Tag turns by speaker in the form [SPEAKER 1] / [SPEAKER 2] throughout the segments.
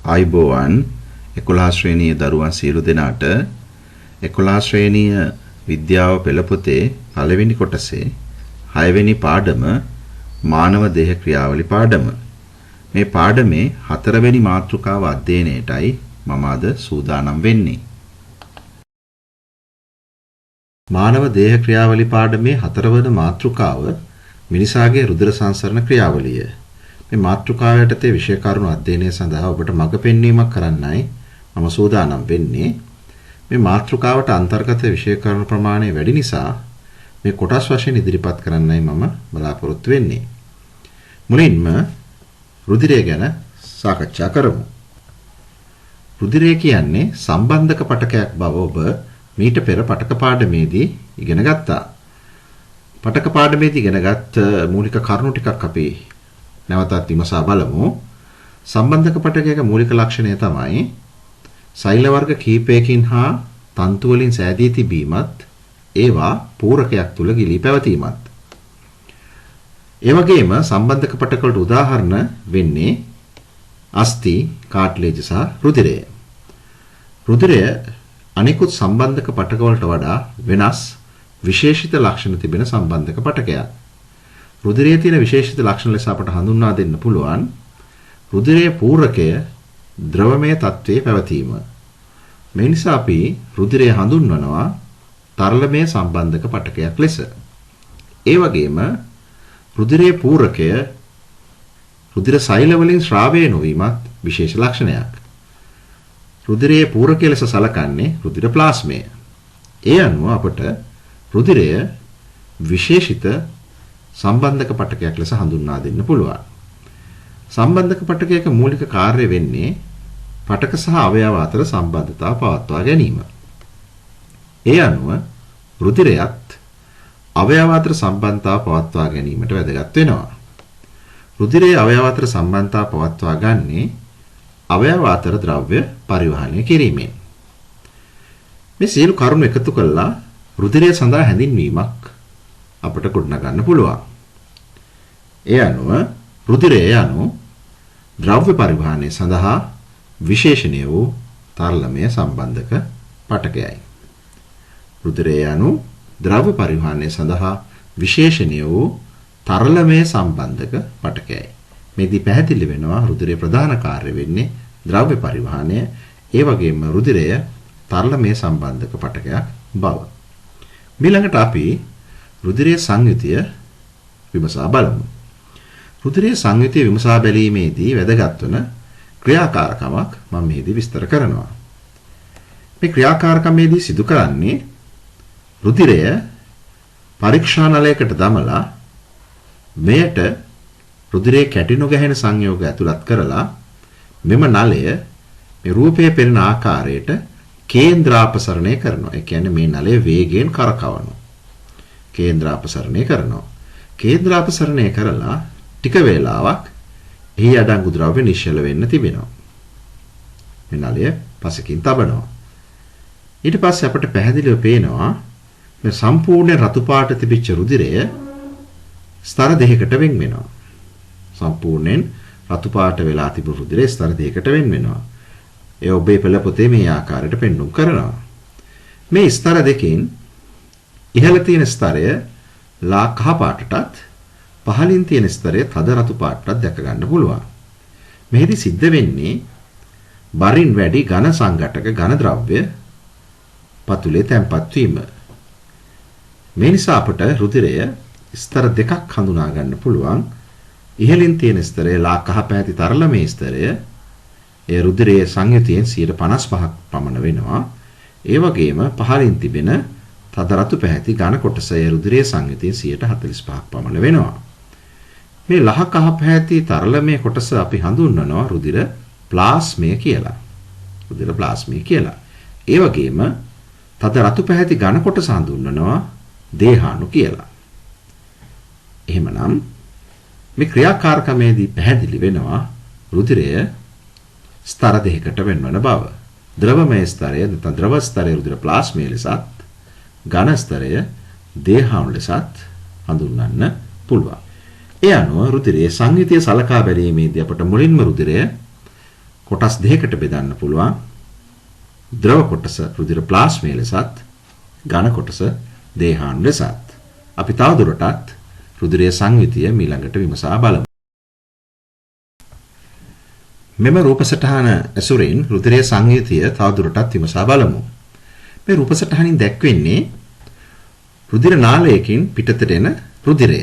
[SPEAKER 1] ආයිබෝවන් 11 ශ්‍රේණියේ දරුවන් සියලු දෙනාට 11 ශ්‍රේණිය විද්‍යාව පෙළ පොතේ පළවෙනි කොටසේ 6 වෙනි පාඩම මානව දේහ ක්‍රියාවලි පාඩම. මේ පාඩමේ 4 වෙනි මාතෘකාව අධ්‍යයනයටයි මම අද සූදානම් වෙන්නේ. මානව දේහ ක්‍රියාවලි පාඩමේ 4 වෙනි මාතෘකාව මිනිසාගේ රුධිර සංසරණ ක්‍රියාවලිය. මේ මාතෘකාව යටතේ විෂය කරුණු අධ්‍යයනය සඳහා ඔබට මඟ පෙන්වීමක් කරන්නයි මම සූදානම් වෙන්නේ. මේ මාතෘකාවට අන්තර්ගත විෂය කරුණු ප්‍රමාණය වැඩි නිසා මේ කොටස් වශයෙන් ඉදිරිපත් කරන්නයි මම බලාපොරොත්තු වෙන්නේ. මුලින්ම රුධිරය ගැන සාකච්ඡා කරමු. රුධිරය කියන්නේ සම්බන්ධක පටකයක් බව ඔබ මීට පෙර පටක පාඩමේදී ඉගෙන ගත්තා. පටක පාඩමේදී ඉගෙනගත් මූලික කරුණු ටිකක් අපි නැවතත් විමසා බලමු. සම්බන්ධක පටකයක මූලික ලක්ෂණය තමයි සෛල වර්ග කීපයකින් හා තන්තු වලින් සෑදී තිබීමත් ඒවා පූරකයක් තුල ගිලී පැවතීමත්. ඒ වගේම සම්බන්ධක පටක වලට උදාහරණ වෙන්නේ අස්ථි, කාට්ලේජ් සහ රුධිරය. රුධිරය අනිකුත් සම්බන්ධක පටක වලට වඩා වෙනස් විශේෂිත ලක්ෂණ තිබෙන සම්බන්ධක පටකයක්. රුධිරයේ තියෙන විශේෂිත ලක්ෂණ ලෙස අපට හඳුන්වා දෙන්න පුළුවන් රුධිරයේ පූරකය ද්‍රවමය තත්ත්වයේ පැවතීම. මේ නිසා අපි රුධිරය හඳුන්වනවා තරලමය සම්බන්ධක පටකයක් ලෙස. ඒ වගේම රුධිරයේ පූරකය රුධිර සෛල වලින් ශ්‍රාවය නොවීමත් විශේෂ ලක්ෂණයක්. රුධිරයේ පූරකය ලෙස සලකන්නේ රුධිර ප්ලාස්මය. ඒ අනුව අපට රුධිරය විශේෂිත සම්බන්ධක පටකයක් ලෙස හඳුන්වා දෙන්න පුළුවන්. සම්බන්ධක පටකයක මූලික කාර්යය වෙන්නේ පටක සහ අවයව අතර සම්බන්ධතාව පවත්වා ගැනීම. ඒ අනුව රුධිරයත් අවයව අතර සම්බන්ධතාව පවත්වා ගැනීමට වැදගත් වෙනවා. රුධිරයේ අවයව අතර සම්බන්ධතාව පවත්වා ගන්නේ අවයව අතර ද්‍රව්‍ය පරිවහනය කිරීමෙන්. මේ සියලු කරුණු එකතු කළා රුධිරය සඳහා හැඳින්වීමක් අපට ගොඩනගන්න පුළුවන්. ඒ අනුව රුධිරය යනු ද්‍රව්‍ය පරිවහනය සඳහා විශේෂණීය වූ තරලමය සම්බන්ධක පටකයයි. රුධිරය යනු ද්‍රව්‍ය පරිවහනය සඳහා විශේෂණීය වූ තරලමය සම්බන්ධක පටකයයි. මේදී පැහැදිලි වෙනවා රුධිරයේ ප්‍රධාන කාර්යය වෙන්නේ ද්‍රව්‍ය පරිවහනය. ඒ වගේම රුධිරය තරලමය සම්බන්ධක පටකයක් බව. ඊළඟට අපි රුධිරයේ සංයුතිය විමසා බලමු. රුධිරයේ සංයුතිය විමසා බැලීමේදී වැදගත් වන ක්‍රියාකාරකමක් මම මෙහිදී විස්තර කරනවා. මේ ක්‍රියාකාරකමේදී සිදු කරන්නේ රුධිරය පරීක්ෂා නලයකට දමලා මෙයට රුධිරයේ කැටි නොගැහෙන සංයෝග ඇතුළත් කරලා මෙම නලය මේ රූපයේ පෙනෙන ආකාරයට කේන්ද්‍රාපසරණය කරනවා. ඒ කියන්නේ මේ නලය වේගයෙන් කරකවනවා. කේන්ද්‍රාපසරණය කරනවා. කේන්ද්‍රාපසරණය කරලා ටික වේලාවක් එහි අඩංගු ද්‍රව්‍ය නිශ්චල වෙන්න තිබෙනවා. මේ නලය පසකින් තබනවා. ඊට පස්සේ අපට පැහැදිලිව පේනවා මේ සම්පූර්ණ රතු පාට තිබිච්ච රුධිරය ස්තර දෙකකට වෙන් වෙනවා. සම්පූර්ණයෙන් රතු පාට වෙලා තිබු රුධිරය ස්තර දෙකකට වෙන් වෙනවා. ඒ ඔබේ පෙළ පොතේ මේ ආකාරයට පෙන්වුම් කරනවා. මේ ස්තර දෙකෙන් ඉහළ තියෙන ස්තරය ලා කහ පාටටත් පහළින් තියෙන ස්තරය තද රතු පාටටත් දැක ගන්න පුළුවන්. මෙහිදී සිද්ධ වෙන්නේ බරින් වැඩි ඝන සංඝටක ඝන ද්‍රව්‍ය පතුලේ තැන්පත් වීම. මේ නිසා අපට රුධිරය ස්තර දෙකක් හඳුනා ගන්න පුළුවන්. ඉහළින් තියෙන ස්තරය ලා කහ පැහැති තරලමේ ස්තරය ඒ රුධිරයේ සංයුතියෙන් 55ක් පමණ වෙනවා. ඒ වගේම පහළින් තිබෙන තද රතු පැහැති ඝන කොටස ඒ රුධිරයේ සංයුතියෙන් 45ක් පමණ වෙනවා. මේ ලහ කහ පැහැති තරලමේ කොටස අපි හඳුන්වනවා රුධිර ප්ලාස්මය කියලා. රුධිර ප්ලාස්මය කියලා. ඒ වගේම තද රතු පැහැති ඝන කොටස හඳුන්වනවා දේහාණු කියලා. එහෙමනම් මේ ක්‍රියාකාරකමේදී පැහැදිලි වෙනවා රුධිරය ස්තර දෙකකට වෙන්වන බව. ද්‍රවමය ස්තරය නැත්නම් ද්‍රව ස්තරය රුධිර ප්ලාස්මය ලෙසත් ඝන ස්තරය දේහාණු ලෙසත් හඳුන්වන්න පුළුවන්. ඒ අනුව රුධිරයේ සංයුතිය සලකා බැලීමේදී අපට මුලින්ම රුධිරය කොටස් දෙකකට බෙදන්න පුළුවන්. ද්‍රව කොටස රුධිර ප්ලාස්මය ලෙසත් ඝන කොටස දේහාණු ලෙසත්. අපි තවදුරටත් රුධිරයේ සංයුතිය ඊළඟට විමසා බලමු. මෙම රූප සටහන ඇසුරින් රුධිරයේ සංයුතිය තවදුරටත් විමසා බලමු. මේ රූප සටහනින් දැක්වෙන්නේ රුධිර නාලයකින් පිටතට එන රුධිරය.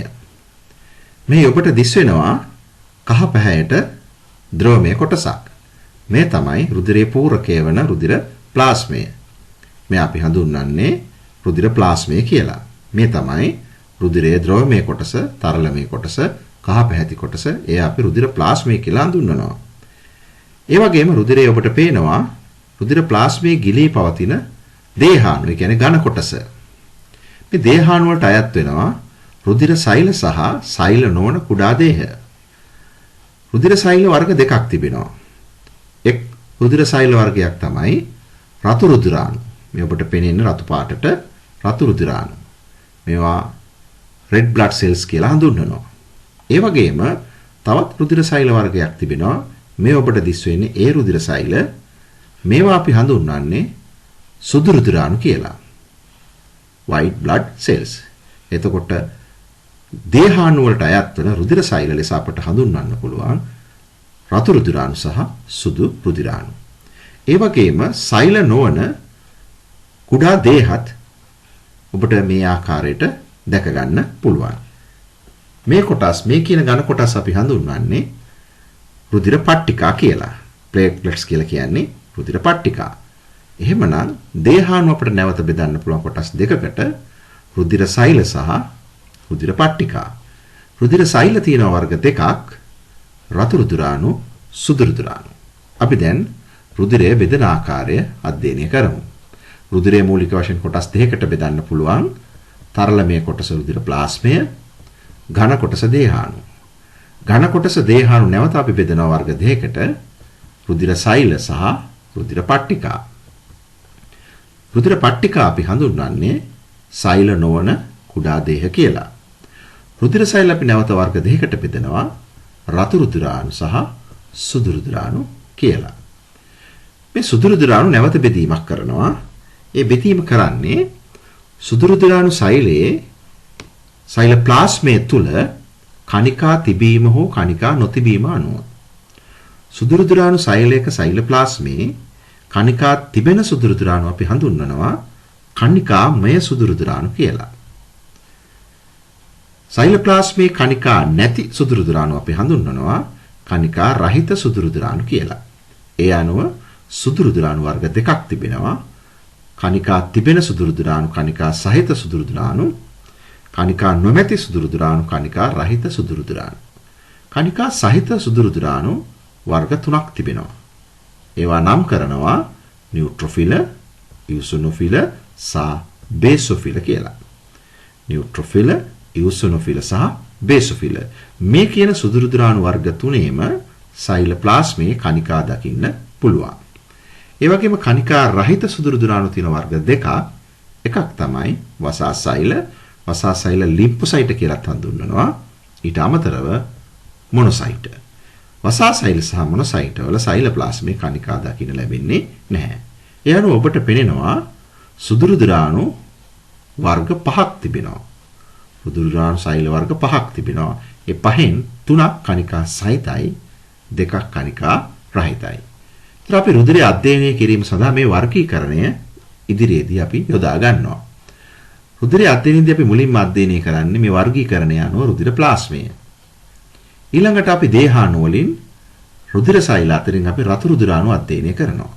[SPEAKER 1] මේ ඔබට දිස් වෙනවා කහ පැහැයට ද්‍රවමය කොටසක්. මේ තමයි රුධිරයේ පූරකය වන රුධිර ප්ලාස්මය. මේ අපි හඳුන්වන්නේ රුධිර ප්ලාස්මය කියලා. මේ තමයි රුධිරයේ ද්‍රවමය කොටස, තරලමය කොටස, කහ පැහැති කොටස. ඒ අපි රුධිර ප්ලාස්මය කියලා හඳුන්වනවා. ඒ වගේම රුධිරයේ ඔබට පේනවා රුධිර ප්ලාස්මයේ ගිලී පවතින දේහාණු, ඒ කියන්නේ ඝන කොටස. මේ දේහාණු වලට අයත් වෙනවා රුධිර සෛල සහ සෛල නොවන කුඩා දේහ. රුධිර සෛල වර්ග දෙකක් තිබෙනවා. එක් රුධිර සෛල වර්ගයක් තමයි රතු රුධිරාණු. මේ ඔබට පේන්නේ රතු පාටට රතු රුධිරාණු. මේවා red blood cells කියලා හඳුන්වනවා. ඒ වගේම තවත් රුධිර සෛල වර්ගයක් තිබෙනවා. මේ ඔබට දිස් වෙන්නේ ඒ රුධිර සෛල. මේවා අපි හඳුන්වන්නේ සුදු රුධිරාණු කියලා. white blood cells. එතකොට දේහාණු වලට අයත් වන රුධිර සෛල ලෙස අපට හඳුන්වන්න පුළුවන් රතු රුධිරාණු සහ සුදු රුධිරාණු. ඒ වගේම සෛල නොවන කුඩා දේහත් ඔබට මේ ආකාරයට දැක ගන්න පුළුවන්. මේ කොටස්, මේ කියන ඝන කොටස් අපි හඳුන්වන්නේ රුධිර පට්ටිකා කියලා. ප්ලේට්ලට්ස් කියලා කියන්නේ රුධිර පට්ටිකා. එහෙමනම් දේහාණු අපිට නැවත බෙදන්න පුළුවන් කොටස් දෙකකට රුධිර සෛල සහ රුධිර පට්ටිකා. රුධිර සෛල තියෙන වර්ග දෙකක්, රතු රුධිරාණු, සුදු රුධිරාණු. අපි දැන් රුධිරය බෙදෙන ආකාරය අධ්‍යයනය කරමු. රුධිරයේ මූලික වශයෙන් කොටස් දෙකකට බෙදන්න පුළුවන්. තරලමය කොටස රුධිර ප්ලාස්මය, ඝන කොටස දේහාණු. ඝන කොටස දේහාණු නැවත අපි බෙදනවා වර්ග දෙකකට, රුධිර සෛල සහ රුධිර පට්ටිකා. රුධිර පට්ටිකා අපි හඳුන්වන්නේ සෛල නොවන කුඩා දේහ කියලා. රුධිර සෛල අපි නැවත වර්ග දෙකකට බෙදනවා, රතු රුධිරාණු සහ සුදු රුධිරාණු කියලා. මේ සුදු රුධිරාණු නැවත බෙදීමක් කරනවා. ඒ බෙදීම කරන්නේ සුදු රුධිරාණු සෛලයේ සෛල ප්ලාස්මයේ තුල කණිකා තිබීම හෝ කණිකා නොතිබීම අනුව. සුදු රුධිරාණු සෛලයක සෛල ප්ලාස්මයේ කණිකා තිබෙන සුදු රුධිරාණු අපි හඳුන්වනවා කණිකාමය සුදු රුධිරාණු කියලා. සෛල ප්ලාස්මයේ කණිකා නැති සුදු රුධිරාණු අපි හඳුන්වනවා කණිකා රහිත සුදු රුධිරාණු කියලා. ඒ අනුව සුදු රුධිරාණු වර්ග දෙකක් තිබෙනවා. කණිකා තිබෙන සුදු රුධිරාණු, කණිකා සහිත සුදු රුධිරාණු, කණිකා නොමැති සුදු රුධිරාණු, කණිකා රහිත සුදු රුධිරාණු. කණිකා සහිත සුදු රුධිරාණු වර්ග තුනක් තිබෙනවා. ඒවා නම් කරනවා නියුට්‍රොෆිල, ඉයුසොනොෆිල සහ බේසොෆිල කියලා. නියුට්‍රොෆිල, ඉයුසොනොෆිල සහ බේසොෆිල. මේ කියන සුදු රුධිරාණු වර්ග තුනේම සෛල ප්ලාස්මයේ කණිකා දකින්න පුළුවන්. ඒ වගේම කණිකා රහිත සුදු රුධිරාණු තියෙන වර්ග දෙකක්. එකක් තමයි වසා සෛල, වසා සෛල ලිම්ෆොසයිට කියලා හඳුන්වනවා. ඊට අමතරව මොනොසයිට. වසා සෛල සහ මොනොසයිට වල සෛල ප්ලාස්මයේ කණිකා දකින්න ලැබෙන්නේ නැහැ. ඒ අනුව ඔබට පෙනෙනවා සුදු රුධිරාණු වර්ග පහක් තිබෙනවා. සුදු රුධිරාණු සෛල වර්ග පහක් තිබෙනවා. ඒ පහෙන් තුනක් කණිකා සහිතයි, දෙකක් කණිකා රහිතයි. ඒතර අපි රුධිරය අධ්‍යයනය කිරීම සඳහා මේ වර්ගීකරණය ඉදිරියේදී අපි යොදා ගන්නවා. රුධිරය අධ්‍යයනයේදී අපි මුලින්ම අධ්‍යයනය කරන්නේ මේ වර්ගීකරණය අනුව රුධිර ප්ලාස්මය. ඊළඟට අපි දේහාණු වලින් රුධිර සෛල අතරින් අපි රතු රුධිරාණු අධ්‍යයනය කරනවා.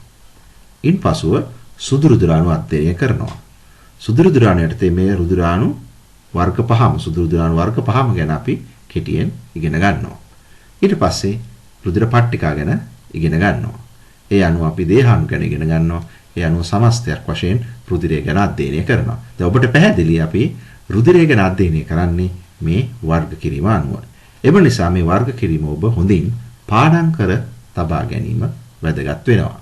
[SPEAKER 1] ඉන්පසුව සුදු රුධිරාණු අධ්‍යයනය කරනවා. සුදු රුධිරාණු යටතේ මේ රුධිරාණු වර්ග පහම, සුදු රුධිරාණු වර්ග පහම ගැන අපි කෙටියෙන් ඉගෙන ගන්නවා. ඊට පස්සේ රුධිර පට්ටිකා ගැන ඉගෙන ගන්නවා. ඒ අනුව අපි දේහාණු ගැන ඉගෙන ගන්නවා. ඒ අනුව සමස්තයක් වශයෙන් රුධිරය ගැන අධ්‍යයනය කරනවා. දැන් ඔබට පැහැදිලි අපි රුධිරය ගැන අධ්‍යයනය කරන්නේ මේ වර්ග කිරීම අනුව. එම නිසා මේ වර්ග කිරීම ඔබ හොඳින් පාඩම් කර තබා ගැනීම වැදගත් වෙනවා.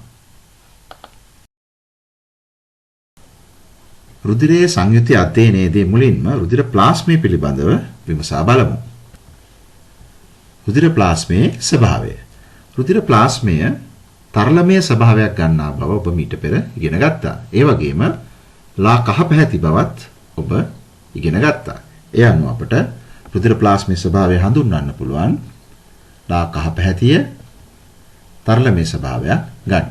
[SPEAKER 1] රුධිරයේ සංයුති අධ්‍යයනයේදී මුලින්ම රුධිර ප්ලාස්මය පිළිබඳව විමසා බලමු. රුධිර ප්ලාස්මයේ ස්වභාවය. රුධිර ප්ලාස්මය තරලමය ස්වභාවයක් ගන්නා බව ඔබ මීට පෙර ඉගෙන ගත්තා. ඒ වගේම ලා කහ පැහැති බවත් ඔබ ඉගෙන ගත්තා. ඒ අනුව අපට රුධිර ප්ලාස්මේ ස්වභාවය හඳුන්වන්න පුළුවන්. ලා කහ පැහැතිය තරලමය ස්වභාවයක් ගන්න.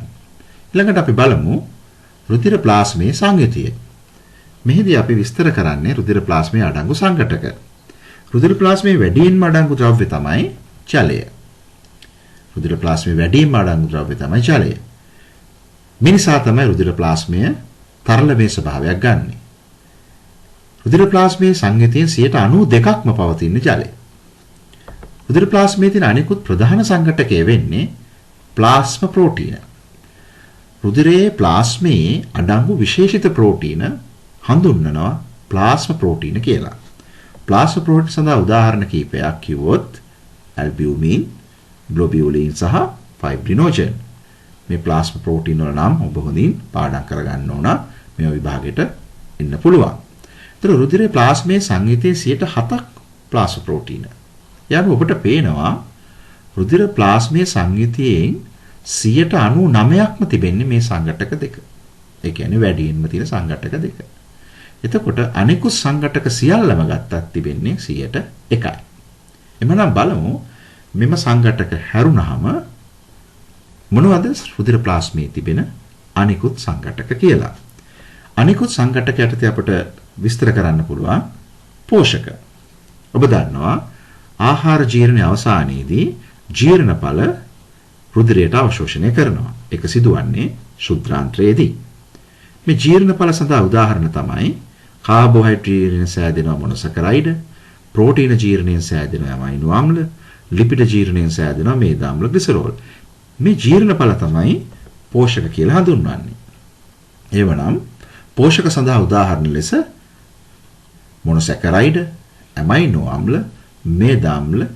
[SPEAKER 1] ඊළඟට අපි බලමු රුධිර ප්ලාස්මේ සංයුතිය. මෙහිදී අපි විස්තර කරන්නේ රුධිර ප්ලාස්මේ අඩංගු සංඝටක. රුධිර ප්ලාස්මේ වැඩියෙන්ම අඩංගු ද්‍රව්‍ය තමයි ජලය. රුධිර ප්ලාස්මේ වැඩියෙන්ම අඩංගු ද්‍රව්‍ය තමයි ජලය. මිනිසා තමයි රුධිර ප්ලාස්මය තරලමය ස්වභාවයක් ගන්නෙ. රුධිර ප්ලාස්මේ සංයුතියෙන් 92%ක්ම පවතින ජලය. රුධිර ප්ලාස්මේ තියෙන අනිකුත් ප්‍රධාන සංඝටකය වෙන්නේ ප්ලාස්ම ප්‍රෝටීන. රුධිරයේ ප්ලාස්මේ අඩංගු විශේෂිත ප්‍රෝටීන හඳුන්වනවා ප්ලාස්ම ප්‍රෝටීන කියලා. ප්ලාස්ම ප්‍රෝටීන සඳහා උදාහරණ කිහිපයක් කිව්වොත් ඇල්බියුමින්, ග්ලොබියුලින් සහ ෆයිබ්‍රිනෝජන්. මේ ප්ලාස්ම ප්‍රෝටීන වල නම් ඔබ හොඳින් පාඩම් කරගන්න ඕන. මේ විභාගෙට එන්න පුළුවන්. ඒතර රුධිරයේ ප්ලාස්මේ සංයුතියේ 7%ක් ප්ලාස්ම ප්‍රෝටීන. යනු ඔබට පේනවා රුධිර ප්ලාස්මේ සංයුතියෙන් 99%ක්ම තිබෙන්නේ මේ සංඝටක දෙක. ඒ කියන්නේ වැඩියෙන්ම තියෙන සංඝටක දෙක. එතකොට අනිකුත් සංඝටක සියල්ලම ගත්තත් තිබෙන්නේ 100%යි. එමනම් බලමු මෙම සංඝටක හැරුණාම මොනවද රුධිර ප්ලාස්මේ තිබෙන අනිකුත් සංඝටක කියලා. අනිකුත් සංඝටක යටතේ අපට විස්තර කරන්න පුළුවන් පෝෂක. ඔබ දන්නවා ආහාර ජීර්ණයේ අවසානයේදී ජීර්ණඵල රුධිරයට අවශෝෂණය කරනවා. ඒක සිදුවන්නේ ශුද්ධාන්ත්‍රයේදී. මේ ජීර්ණඵල සඳහා උදාහරණ තමයි කාබෝහයිඩ්‍රේට් සෑදෙනවා මොනොසැකරයිඩ්, ප්‍රෝටීන ජීර්ණයෙන් සෑදෙනවා ඇමයිනෝ ආම්ල, ලිපිඩ ජීර්ණයෙන් සෑදෙනවා මේද ආම්ල ග්ලිසරෝල්. මේ ජීර්ණඵල තමයි පෝෂක කියලා හඳුන්වන්නේ. එවනම් පෝෂක සඳහා උදාහරණ ලෙස මොනොසැකරයිඩ්, ඇමයිනෝ ආම්ල, මේද ආම්ල,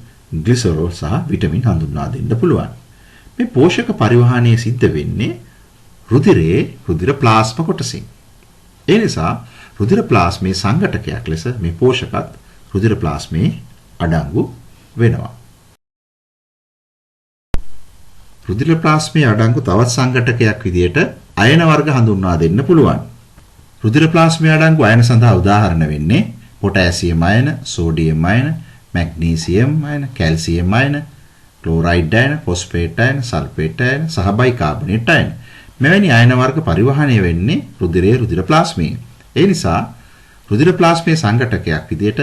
[SPEAKER 1] ග්ලිසරෝල් සහ විටමින් හඳුන්වා දෙන්න පුළුවන්. මේ පෝෂක පරිවහනය සිද්ධ වෙන්නේ රුධිරයේ රුධිර ප්ලාස්ම කොටසින්. ඒ නිසා රුධිර ප්ලාස්මේ සංඝටකයක් ලෙස මේ පෝෂකත් රුධිර ප්ලාස්මේ අඩංගු වෙනවා. රුධිර ප්ලාස්මේ අඩංගු තවත් සංඝටකයක් විදිහට අයන වර්ග හඳුන්වා දෙන්න පුළුවන්. රුධිර ප්ලාස්මේ අඩංගු අයන සඳහා උදාහරණ වෙන්නේ පොටෑසියම් අයන, සෝඩියම් අයන, මැග්නීසියම් අයන, කැල්සියම් අයන, ක්ලෝරයිඩ් අයන, ෆොස්ෆේට් අයන, සල්ෆේට් අයන සහ බයිකාබොනේට් අයන. මෙවැනි අයන වර්ග පරිවහණය වෙන්නේ රුධිරයේ රුධිර ප්ලාස්මයෙන්. ඒ නිසා රුධිර ප්ලාස්මේ සංඝටකයක් විදිහට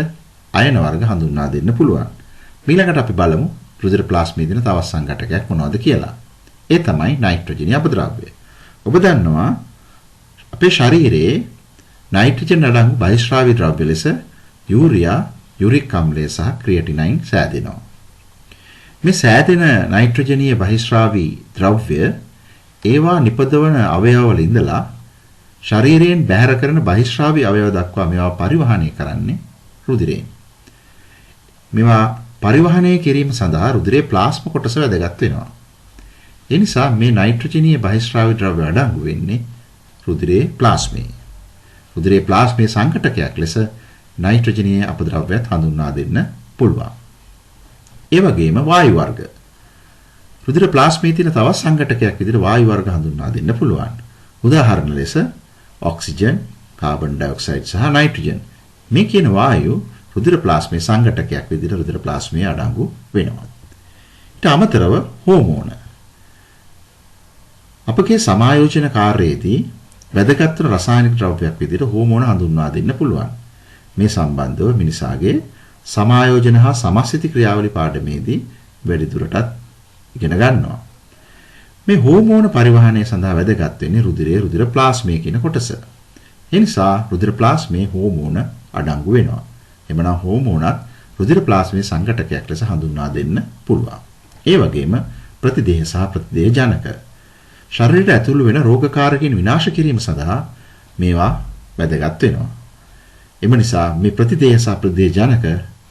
[SPEAKER 1] අයන වර්ග හඳුන්වා දෙන්න පුළුවන්. ඊළඟට අපි බලමු රුධිර ප්ලාස්මේ දින තවත් සංඝටකයක් මොනවද කියලා. ඒ තමයි නයිට්‍රජන් අපද්‍රව්‍ය. ඔබ දන්නවා අපේ ශරීරයේ නයිට්‍රජන් අඩංගු බහිස්රාවී ද්‍රව්‍ය ලෙස යූරියා, යුරික් අම්ලය සහ ක්‍රියටිනයින් සෑදෙනවා. මේ සෑදෙන නයිට්‍රජනීය බහිස්රාවී ද්‍රව්‍ය ඒවා නිපදවන අවයවවල ඉඳලා ශරීරයෙන් බැහැර කරන බහිස්රාවී අවයව දක්වා මේවා පරිවහනය කරන්නේ රුධිරයෙන්. මේවා පරිවහනය කිරීම සඳහා රුධිරයේ ප්ලාස්ම කොටස වැදගත් වෙනවා. ඒ නිසා මේ නයිට්‍රජනීය බහිස්රාවී ද්‍රව්‍ය අඩංගු වෙන්නේ රුධිරයේ ප්ලාස්මේ. රුධිරයේ ප්ලාස්මේ සංඝටකයක් ලෙස නයිට්‍රජනීය අපද්‍රව්‍යත් හඳුන්වා දෙන්න පුළුවන්. ඒ වගේම වායු වර්ග. රුධිර ප්ලාස්මේ තියෙන තවත් සංඝටකයක් විදිහට වායු වර්ග හඳුන්වා දෙන්න පුළුවන්. උදාහරණ ලෙස ඔක්සිජන්, කාබන් ඩයොක්සයිඩ් සහ නයිට්‍රජන්. මේ කියන වායු රුධිර ප්ලාස්මේ සංඝටකයක් විදිහට රුධිර ප්ලාස්මේ අඩංගු වෙනවා. ඊට අමතරව හෝමෝන. අපගේ සමායෝජන කාර්යයේදී වැදගත් වන රසායනික ද්‍රව්‍යයක් විදිහට හෝමෝන හඳුන්වා දෙන්න පුළුවන්. මේ සම්බන්ධව මිනිසාගේ සමායෝජන හා සමස්ථಿತಿ ක්‍රියාවලි පාඩමේදී වැඩිදුරටත් ඉගෙන ගන්නවා. මේ හෝමෝන පරිවහනය සඳහා වැදගත් වෙන්නේ රුධිරයේ රුධිර ප්ලාස්මේ කියන කොටස. ඒ නිසා රුධිර ප්ලාස්මේ හෝමෝන අඩංගු වෙනවා. එමනම් හෝමෝනත් රුධිර ප්ලාස්මේ සංඝටකයක් ලෙස හඳුන්වා දෙන්න පුළුවන්. ඒ වගේම ප්‍රතිදේහ සහ ප්‍රතිදේහ ජනක. ශරීරයට ඇතුළු වෙන රෝගකාරකයන් විනාශ කිරීම සඳහා මේවා වැදගත් වෙනවා. එම නිසා මේ ප්‍රතිදේහ සහ ප්‍රතිදේහ ජනක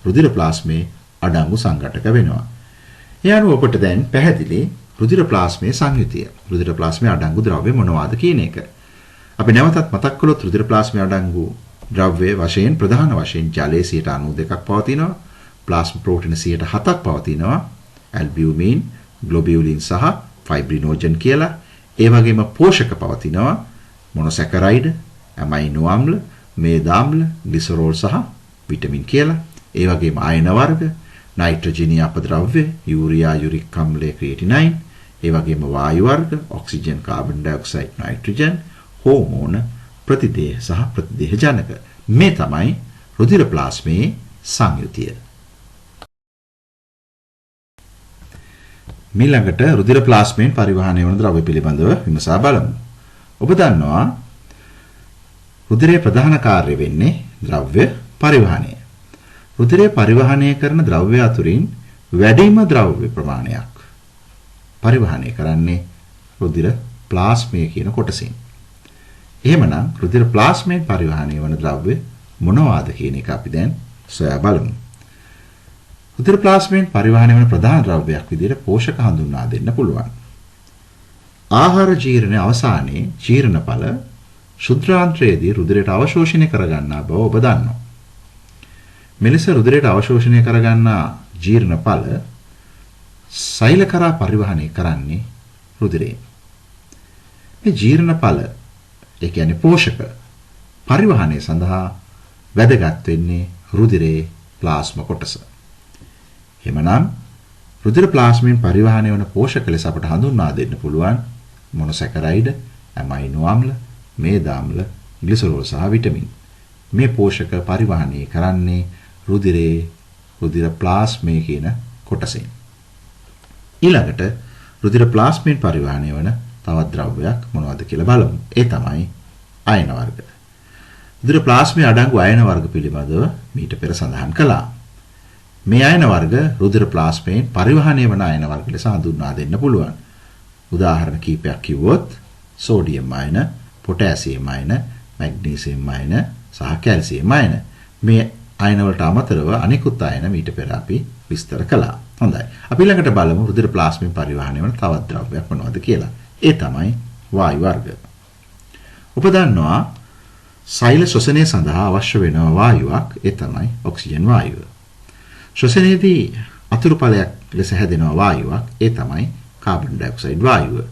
[SPEAKER 1] රුධිර ප්ලාස්මේ අඩංගු සංඝටක වෙනවා. ඒ අනුව ඔබට දැන් පැහැදිලි රුධිර ප්ලාස්මේ සංයුතිය. රුධිර ප්ලාස්මේ අඩංගු ද්‍රව්‍ය මොනවාද කියන එක. අපි නැවතත් මතක් කළොත් රුධිර ප්ලාස්මේ අඩංගු ද්‍රව්‍ය වශයෙන් ප්‍රධාන වශයෙන් ජලයේ 92%ක් පවතිනවා. ප්ලාස්ම ප්‍රෝටීන 7%ක් පවතිනවා. ඇල්බියුමින්, ග්ලොබියුලින් සහ ෆයිබ්‍රිනෝජන් කියලා. ඒ වගේම පෝෂක පවතිනවා මොනොසැකරයිඩ්, ඇමයිනෝ ආම්ල, මේද ආම්ල, ග්ලිසරෝල් සහ විටමින් කියලා. ඒ වගේම අයන වර්ග, නයිට්‍රජනීය අපද්‍රව්‍ය, යූරියා, යුරික් අම්ලය, ක්‍රියේටිනයින්, ඒ වගේම වායු වර්ග, ඔක්සිජන්, කාබන් ඩයොක්සයිඩ්, නයිට්‍රජන්, හෝමෝන, ප්‍රතිදේහ සහ ප්‍රතිදේහ ජනක. මේ තමයි රුධිර ප්ලාස්මයේ සංයුතිය. ඊළඟට රුධිර ප්ලාස්මයෙන් පරිවහණය වන ද්‍රව්‍ය පිළිබඳව විමසා බලමු. ඔබ දන්නවා රුධිරයේ ප්‍රධාන කාර්යය වෙන්නේ ද්‍රව්‍ය පරිවහණය. රුධිරය පරිවහණය කරන ද්‍රව්‍ය අතුරින් වැඩිම ද්‍රව්‍ය ප්‍රමාණයක් පරිවහණය කරන්නේ රුධිර ප්ලාස්මය කියන කොටසින්. එහෙමනම් රුධිර ප්ලාස්මයෙන් පරිවහණය වන ද්‍රව්‍ය මොනවාද කියන එක අපි දැන් සොයා බලමු. රුධිර ප්ලාස්මයෙන් පරිවහණය වන ප්‍රධාන ද්‍රව්‍යයක් විදිහට පෝෂක හඳුන්වා දෙන්න පුළුවන්. ආහාර ජීර්ණයේ අවසානයේ ජීර්ණඵල ශුද්ධාන්ත්‍රයේදී රුධිරයට අවශෝෂණය කරගන්නා බව ඔබ දන්නවා. මෙලෙස රුධිරයට අවශෝෂණය කරගන්නා ජීර්ණඵල සෛල කරා පරිවහණය කරන්නේ රුධිරයෙන්. මේ ජීර්ණඵල ඒ කියන්නේ පෝෂක පරිවහණය සඳහා වැදගත් වෙන්නේ රුධිරයේ ප්ලාස්මා කොටස. එhmenan රුධිර ප්ලාස්මයෙන් පරිවහණය වන පෝෂක ලෙස අපට හඳුන්වා දෙන්න පුළුවන් මොනොසැකරයිඩ්, ඇමයිනෝ ආම්ල, මේද ආම්ල, ග්ලිසරෝල් සහ විටමින්. මේ පෝෂක පරිවහණය කරන්නේ රුධිරයේ රුධිර ප්ලාස්මය කියන කොටසෙන්. ඊළඟට රුධිර ප්ලාස්මයෙන් පරිවහණය වන තවත් ද්‍රව්‍යයක් මොනවද කියලා බලමු. ඒ තමයි අයන වර්ග. රුධිර ප්ලාස්මයේ අඩංගු අයන වර්ග පිළිබඳව මීට පෙර සඳහන් කළා. මේ අයන වර්ග රුධිර ප්ලාස්මයෙන් පරිවහණය වන අයන වර්ග ලෙස හඳුන්වා දෙන්න පුළුවන්. උදාහරණ කිහිපයක් කිව්වොත් සෝඩියම් අයන, පොටෑසියම් අයන, මැග්නීසියම් අයන සහ කැල්සියම් අයන. මේ අයන වලට අමතරව අනෙකුත් අයන මීට පෙර අපි විස්තර කළා. හොඳයි. අපි ළඟට බලමු රුධිර ප්ලාස්මයෙන් පරිවහණය වන තවත් ද්‍රව්‍යයක් මොනවද කියලා. ඒ තමයි වායු වර්ග. ඔබ දන්නවා සෛල ශ්වසනය සඳහා අවශ්‍ය වෙන වායුවක් ඒ තමයි ඔක්සිජන් වායුව. ශ්වසනයේදී අතුරු ඵලයක් ලෙස හැදෙන වායුවක් ඒ තමයි කාබන් ඩයොක්සයිඩ් වායුව.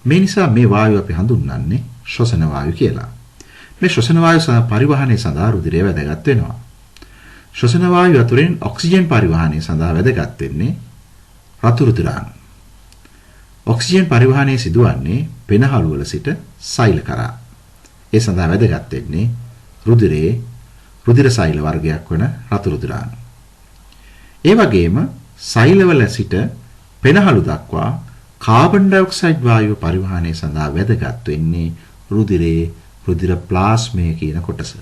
[SPEAKER 1] මේ නිසා මේ වායුව අපි හඳුන්වන්නේ ශ්වසන වායු කියලා. මේ ශ්වසන වායු සහ පරිවහණය සඳහා රුධිරය වැදගත් වෙනවා. ශ්වසන වායු අතුරින් ඔක්සිජන් පරිවහණය සඳහා වැදගත් වෙන්නේ රතු රුධිරාණු. ඔක්සිජන් පරිවහණය සිදුවන්නේ පෙනහළු වල සිට සෛල කරා. ඒ සඳහා වැදගත් වෙන්නේ රුධිරයේ රුධිර සෛල වර්ගයක් වන රතු රුධිරාණු. ඒ වගේම සෛලවල සිට පෙනහළු දක්වා කාබන් ඩයොක්සයිඩ් වායුව පරිවහණය සඳහා වැදගත් වෙන්නේ රුධිරයේ රුධිර ප්ලාස්මය කියන කොටස.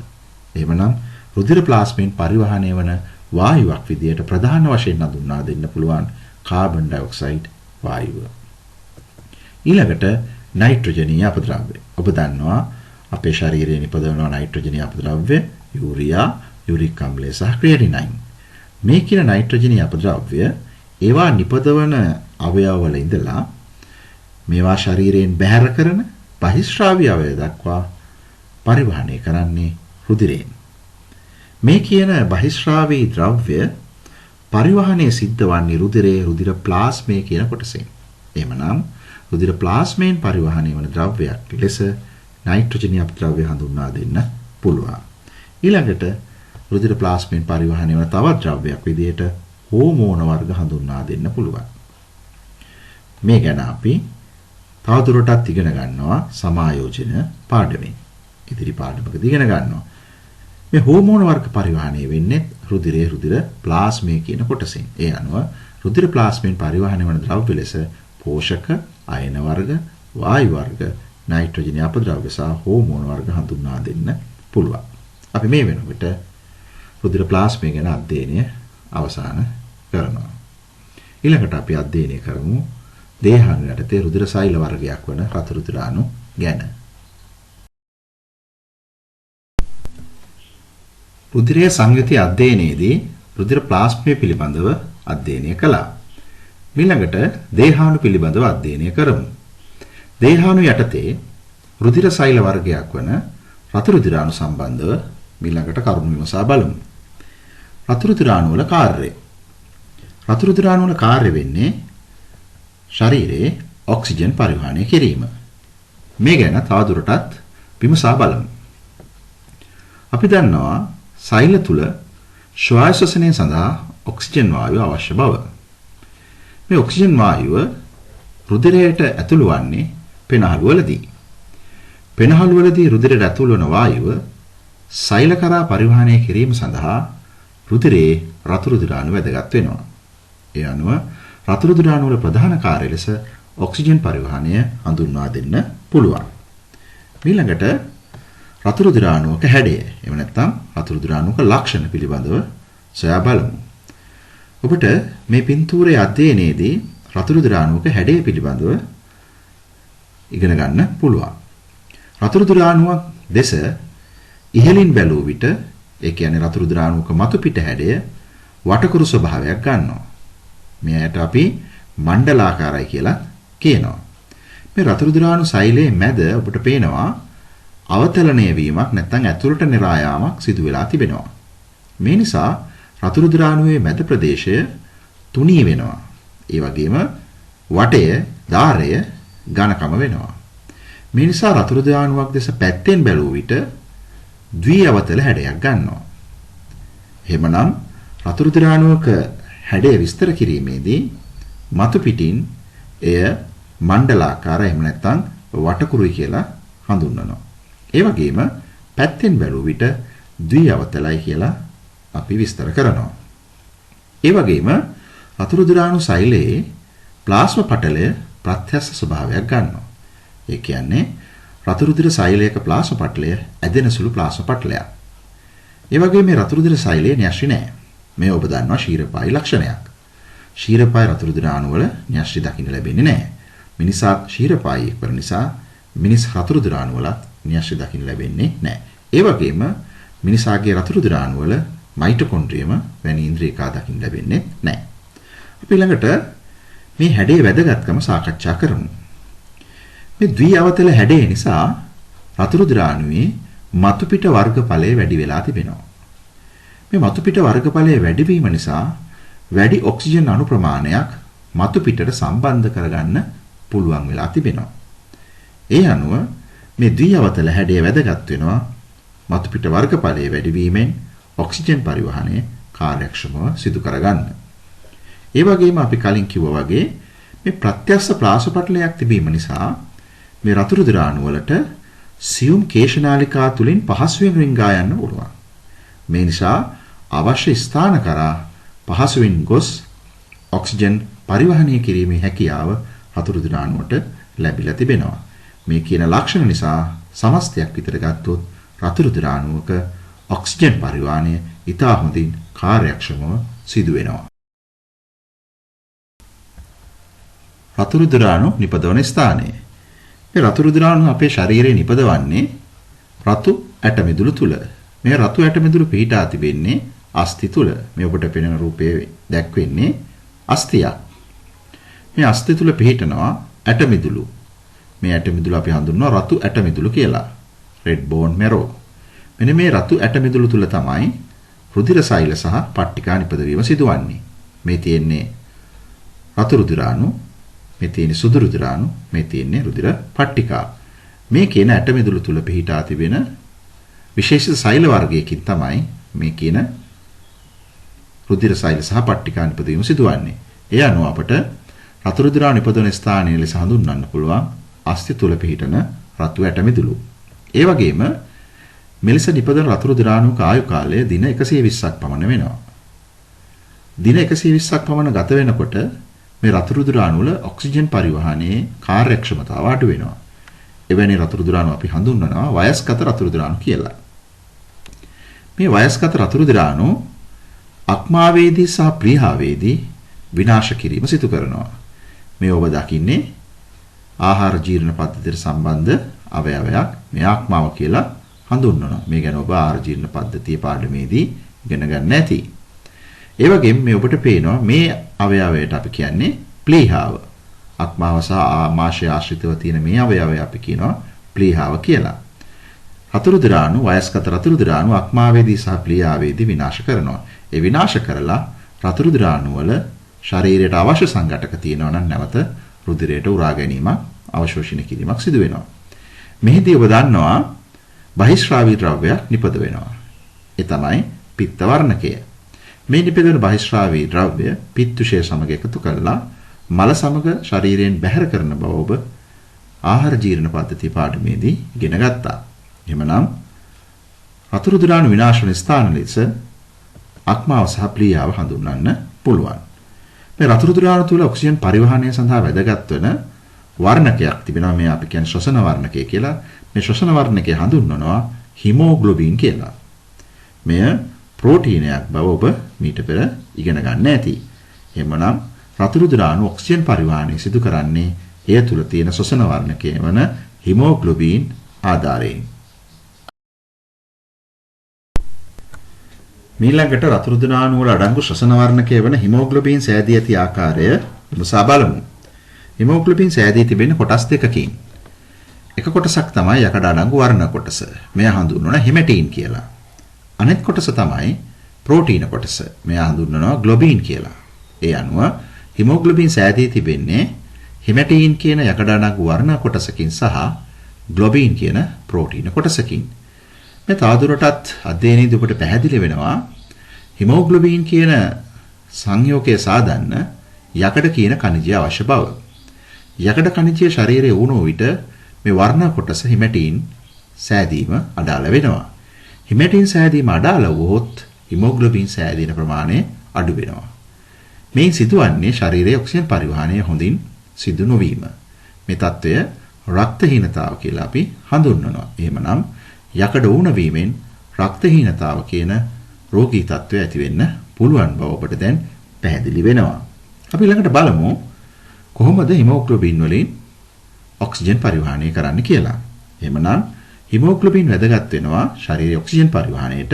[SPEAKER 1] එහෙමනම් රුධිර ප්ලාස්මයෙන් පරිවහණය වන වායුවක් විදියට ප්‍රධාන වශයෙන් හඳුන්වා දෙන්න පුළුවන් කාබන් ඩයොක්සයිඩ් වායුව. ඊළඟට නයිට්‍රජනීය අපද්‍රව්‍ය. ඔබ දන්නවා අපේ ශරීරයේ නිපදවන නයිට්‍රජනීය අපද්‍රව්‍ය යූරියා, යුරික් අම්ලය සහ ක්‍රියේටිනයින්. මේ කියන නයිට්‍රජනීය අපද්‍රව්‍ය ඒවා නිපදවන අවයවවල ඉඳලා මේවා ශරීරයෙන් බැහැර කරන බහිස්රාවී අවයව දක්වා පරිවහණය කරන්නේ රුධිරයෙන්. මේ කියන බහිස්රාවී ද්‍රව්‍ය පරිවහණය සිද්ධ වන්නේ රුධිරයේ රුධිර ප්ලාස්මය කියන කොටසෙන්. එහෙමනම් රුධිර ප්ලාස්මයෙන් පරිවහණය වන ද්‍රව්‍යයක් ලෙස නයිට්‍රජනීය අපද්‍රව්‍ය හඳුන්වා දෙන්න පුළුවන්. ඊළඟට රුධිර ප්ලාස්මයෙන් පරිවහණය වන තවත් ද්‍රව්‍යයක් විදිහට හෝමෝන වර්ග හඳුන්වා දෙන්න පුළුවන්. මේ ගැන අපි තවදුරටත් ඉගෙන ගන්නවා සමායෝජන පාඩමෙන්. ඉදිරි පාඩමකදී ඉගෙන ගන්නවා. මේ හෝමෝන වර්ග පරිවහණය වෙන්නේ රුධිරයේ රුධිර ප්ලාස්මය කියන කොටසෙන්. ඒ අනුව රුධිර ප්ලාස්මයෙන් පරිවහණය වන ද්‍රව්‍ය ලෙස පෝෂක, අයන වර්ග, වායු වර්ග, නයිට්‍රජනීය අපද්‍රව්‍ය සහ හෝමෝන වර්ග හඳුන්වා දෙන්න පුළුවන්. අපි මේ වෙනකොට රුධිර ප්ලාස්මය ගැන අධ්‍යයනය අවසන් කරනවා. ඊළඟට අපි අධ්‍යයනය කරමු දේහාණු යටතේ රුධිර සෛල වර්ගයක් වන රතු රුධිරාණු ගැන. රුධිරයේ සංයුති අධ්‍යයනයේදී රුධිර ප්ලාස්මය පිළිබඳව අධ්‍යයනය කළා. ඊළඟට දේහාණු පිළිබඳව අධ්‍යයනය කරමු. දේහාණු යටතේ රුධිර සෛල වර්ගයක් වන රතු රුධිරාණු සම්බන්ධව ඊළඟට කරුණු විමසා බලමු. රතු රුධිරාණු වල කාර්යය. රතු රුධිරාණු වල කාර්ය වෙන්නේ ශරීරයේ ඔක්සිජන් පරිවහනය කිරීම. මේ ගැන තවදුරටත් විමසා බලමු. අපි දන්නවා සෛල තුල ශ්වාස ශ්වසනය සඳහා ඔක්සිජන් වායුව අවශ්‍ය බව. මේ ඔක්සිජන් වායුව රුධිරයට ඇතුළු වන්නේ පෙනහළු වලදී. පෙනහළු වලදී රුධිරයට ඇතුළු වන වායුව සෛල කරා පරිවහනය කිරීම සඳහා රුධිරයේ රතු රුධිරාණු වැදගත් වෙනවා. ඒ අනුව රතු රුධිරාණු වල ප්‍රධාන කාර්යය ලෙස ඔක්සිජන් පරිවහනය හඳුන්වා දෙන්න පුළුවන්. ඊළඟට රතු රුධිරාණුක හැඩය, එහෙම නැත්නම් රතු රුධිරාණුක ලක්ෂණ පිළිබඳව සොයා බලමු. ඔබට මේ පින්තූරයේ අධ්‍යයනයේදී රතු රුධිරාණුක හැඩය පිළිබඳව ඉගෙන ගන්න පුළුවන්. රතු රුධිරාණුවක් දෙස ඉහළින් බැලුව විට, ඒ කියන්නේ රතු රුධිරාණුක මතු පිට හැඩය වටකුරු ස්වභාවයක් ගන්නවා. මෙයට අපි මණ්ඩලාකාරයි කියලා කියනවා. මේ රතු රුධිරාණු සෛලයේ මැද ඔබට පේනවා අවතලණය වීමක් නැත්නම් ඇතුළට නිරා යාමක් සිදු වෙලා තිබෙනවා. මේ නිසා රතු රුධිරාණුවේ මැද ප්‍රදේශය තුනී වෙනවා. ඒ වගේම වටය, ධාරය ඝනකම වෙනවා. මේ නිසා රතු රුධිරාණුවක් දෙස පැත්තෙන් බැලුව විට ද්විඅවතල හැඩයක් ගන්නවා. එහෙමනම් රතු රුධිරාණුවක හැඩය විස්තර කිරීමේදී මතු පිටින් එය මණ්ඩලාකාර, එහෙම නැත්නම් වටකුරුයි කියලා හඳුන්වනවා. ඒ වගේම පැත්තෙන් බැලුව විට ද්විඅවතලයි කියලා අපි විස්තර කරනවා. ඒ වගේම රතු රුධිරාණු සෛලයේ ප්ලාස්මා පටලය ප්‍රත්‍යස්ස ස්වභාවයක් ගන්නවා. ඒ කියන්නේ රතු රුධිර සෛලයක ප්ලාස්මා පටලය ඇදෙන සුළු ප්ලාස්මා පටලයක්. ඒ වගේම මේ රතු රුධිර සෛලය න්‍යෂ්ටි නැහැ. මේ ඔබ දන්නවා ක්ෂීරපායි ලක්ෂණයක්. ක්ෂීරපායි රතු රුධිරාණු වල න්‍යෂ්ටි දකින්න ලැබෙන්නේ නැහැ. මිනිසා ක්ෂීරපායි වන නිසා මිනිස් රතු රුධිරාණු වලත් න්‍යෂ්ටි දකින්න ලැබෙන්නේ නැහැ. ඒ වගේම මිනිසාගේ රතු රුධිරාණු වල මයිටොකොන්ඩ්‍රියම වැනි ඉන්ද්‍රියකා දකින්න ලැබෙන්නේ නැහැ. අපි ළඟට මේ හැඩේ වැදගත්කම සාකච්ඡා කරමු. මේ ද්විඅවතල හැඩය නිසා රතු රුධිරාණුවේ මතු පිට වර්ගඵලය වැඩි වෙලා තිබෙනවා. මේ මතු පිට වර්ගඵලය වැඩි වීම නිසා වැඩි ඔක්සිජන් අණු ප්‍රමාණයක් මතු පිටට සම්බන්ධ කරගන්න පුළුවන් වෙලා තිබෙනවා. ඒ අනුව මේ ද්විඅවතල හැඩය වැදගත් වෙනවා මතු පිට වර්ගඵලයේ වැඩි වීමෙන් ඔක්සිජන් පරිවහනය කාර්යක්ෂමව සිදු කරගන්න. ඒ වගේම අපි කලින් කිව්වා වගේ මේ ප්‍රත්‍යස්ස ප්ලාස්මා පටලයක් තිබීම නිසා මේ රතු රුධිරාණු වලට සියුම් කේශනාලිකා තුලින් පහසුවෙන් රිංගා යන්න පුළුවන්. මේ නිසා අවශ්‍ය ස්ථාන කරා පහසුවෙන් ගොස් ඔක්සිජන් පරිවහනය කිරීමේ හැකියාව රතු රුධිරාණුවට ලැබිලා තිබෙනවා. මේ කියන ලක්ෂණ නිසා සමස්තයක් විතර ගත්තොත් රතු රුධිරාණුවක ඔක්සිජන් පරිවහනය ඉතා හොඳින් කාර්යක්ෂමව සිදු වෙනවා. රතු රුධිරාණු නිපදවන ස්ථානය. මේ රතු රුධිරාණු අපේ ශරීරයේ නිපදවන්නේ රතු ඇටමිදුළු තුල. මේ රතු ඇටමිදුළු පිහිටා තිබෙන්නේ අස්ථි තුල. මේ ඔබට පෙනෙන රූපයේ දැක්වෙන්නේ අස්ථියක්. මේ අස්ථි තුල පිහිටනවා ඇටමිදුළු. මේ ඇටමිදුළු අපි හඳුන්වනවා රතු ඇටමිදුළු කියලා. red bone marrow. මෙන්න මේ රතු ඇටමිදුළු තුල තමයි රුධිර සෛල සහ පට්ටිකා නිපදවීම සිදුවන්නේ. මේ තියෙන්නේ රතු රුධිරාණු, මේ තියෙන්නේ සුදු රුධිරාණු, මේ තියෙන්නේ රුධිර පට්ටිකා. මේ කියන ඇටමිදුළු තුල පිහිටා තිබෙන විශේෂ සෛල වර්ගයකින් තමයි මේ කියන රුධිර සෛල සහ පට්ටිකා නිපදවීම සිදුවන්නේ. ඒ අනුව අපට රතු රුධිරාණු නිපදවන ස්ථානය ලෙස හඳුන්වන්න පුළුවන් අස්ථි තුල පිහිටන රතු ඇටමිදුළු. ඒ වගේම මෙලෙස නිපදවන රතු රුධිරාණුක ආයු කාලය දින 120ක් පමණ වෙනවා. දින 120ක් පමණ ගත වෙනකොට මේ රතු රුධිරාණු වල ඔක්සිජන් පරිවහනයේ කාර්යක්ෂමතාව අඩු වෙනවා. එවැනි රතු රුධිරාණු අපි හඳුන්වනවා වයස්ගත රතු රුධිරාණු කියලා. මේ වයස්ගත රතු රුධිරාණු අක්මාවේදී සහ ප්ලීහාවේදී විනාශ කිරීම සිදු කරනවා. මේ ඔබ දකින්නේ ආහාර ජීර්ණ පද්ධතියට සම්බන්ධ අවයවයක්. මේ අක්මාව කියලා හඳුන්වනවා. මේ ගැන ඔබ ආහාර ජීර්ණ පද්ධතිය පාඩමේදී ඉගෙන ගන්න ඇති. ඒ වගේම මේ ඔබට පේනවා මේ අවයවයට අපි කියන්නේ ප්ලීහාව. අක්මාව සහ ආමාශය ආශ්‍රිතව තියෙන මේ අවයවය අපි කියනවා ප්ලීහාව කියලා. රතු රුධිරාණු වයස්ගත රතු රුධිරාණු අක්මාවේදී සහ ප්ලීහාවේදී විනාශ කරනවා. ඒ විනාශ කරලා රතු රුධිරාණු වල ශරීරයට අවශ්‍ය සංඝටක තියෙනවා නම් නැවත රුධිරයට උරා ගැනීමක් අවශෝෂණය කිරීමක් සිදු වෙනවා. මෙහිදී ඔබ දන්නවා බහිස්රාවී ද්‍රව්‍යයක් නිපද වෙනවා. ඒ තමයි පිත්ත වර්ණකය. මේ නිපද වෙන බහිස්රාවී ද්‍රව්‍ය පිත්තුෂය සමග එකතු කරලා මල සමග ශරීරයෙන් බැහැර කරන බව ඔබ ආහාර ජීර්ණ පද්ධතිය පාඩමේදී ඉගෙන ගත්තා. එහෙමනම් රතු රුධිරාණු විනාශ වෙන ස්ථාන ලෙස අක්මාව සහ ප්ලියාව හඳුන්වන්න පුළුවන්. මේ රතු රුධිරාණු තුල ඔක්සිජන් පරිවහනය සඳහා වැදගත් වෙන වර්ණකයක් තිබෙනවා. මේ අපි කියන්නේ ශ්වසන වර්ණකය කියලා. මේ ශ්වසන වර්ණකය හඳුන්වනවා හිමෝග්ලොබින් කියලා. මෙය ප්‍රෝටීනයක් බව ඔබ මීට පෙර ඉගෙන ගන්න ඇති. එහෙමනම් රතු රුධිරාණු ඔක්සිජන් පරිවහනය සිදු කරන්නේ එය තුල තියෙන ශ්වසන වර්ණකය වන හිමෝග්ලොබින් ආධාරයෙන්. මීළඟට රතු රුධිරාණු වල අඩංගු ශ්වසන වර්ණකය වන හිමෝග්ලොබින් සෑදී ඇති ආකාරය විමසා බලමු. හිමෝග්ලොබින් සෑදී තිබෙන කොටස් දෙකකින්. එක කොටසක් තමයි යකඩ අඩංගු වර්ණ කොටස. මෙය හඳුන්වන හෙමටින් කියලා. අනෙක් කොටස තමයි ප්‍රෝටීන කොටස. මෙය හඳුන්වනවා ග්ලොබින් කියලා. ඒ අනුව හිමෝග්ලොබින් සෑදී තිබෙන්නේ හෙමටින් කියන යකඩ අඩංගු වර්ණ කොටසකින් සහ ග්ලොබින් කියන ප්‍රෝටීන කොටසකින්. මේ තවදුරටත් අධ්‍යයනයේදී ඔබට පැහැදිලි වෙනවා හිමෝග්ලොබින් කියන සංයෝගය සාදන්න යකඩ කියන ඛනිජය අවශ්‍ය බව. යකඩ ඛනිජය ශරීරයේ වුණු විට මේ වර්ණ කොටස හිමටින් සෑදීම අඩාල වෙනවා. හිමටින් සෑදීම අඩාල වුවොත් හිමෝග්ලොබින් සෑදීන ප්‍රමාණය අඩු වෙනවා. මේ සිදුවන්නේ ශරීරයේ ඔක්සිජන් පරිවහනය හොඳින් සිදු නොවීම. මේ తত্ত্বය රක්තහීනතාව කියලා අපි හඳුන්වනවා. එහෙමනම් යකඩ ඌණ වීමෙන් රක්තහීනතාව කියන රෝගී තත්ත්වය ඇති වෙන්න පුළුවන් බව ඔබට දැන් පැහැදිලි වෙනවා. අපි ළඟට බලමු කොහොමද හිමෝග්ලොබින් වලින් ඔක්සිජන් පරිවහනය කරන්න කියලා. එහෙමනම් හිමෝග්ලොබින් වැදගත් වෙනවා ශරීරයේ ඔක්සිජන් පරිවහනයට.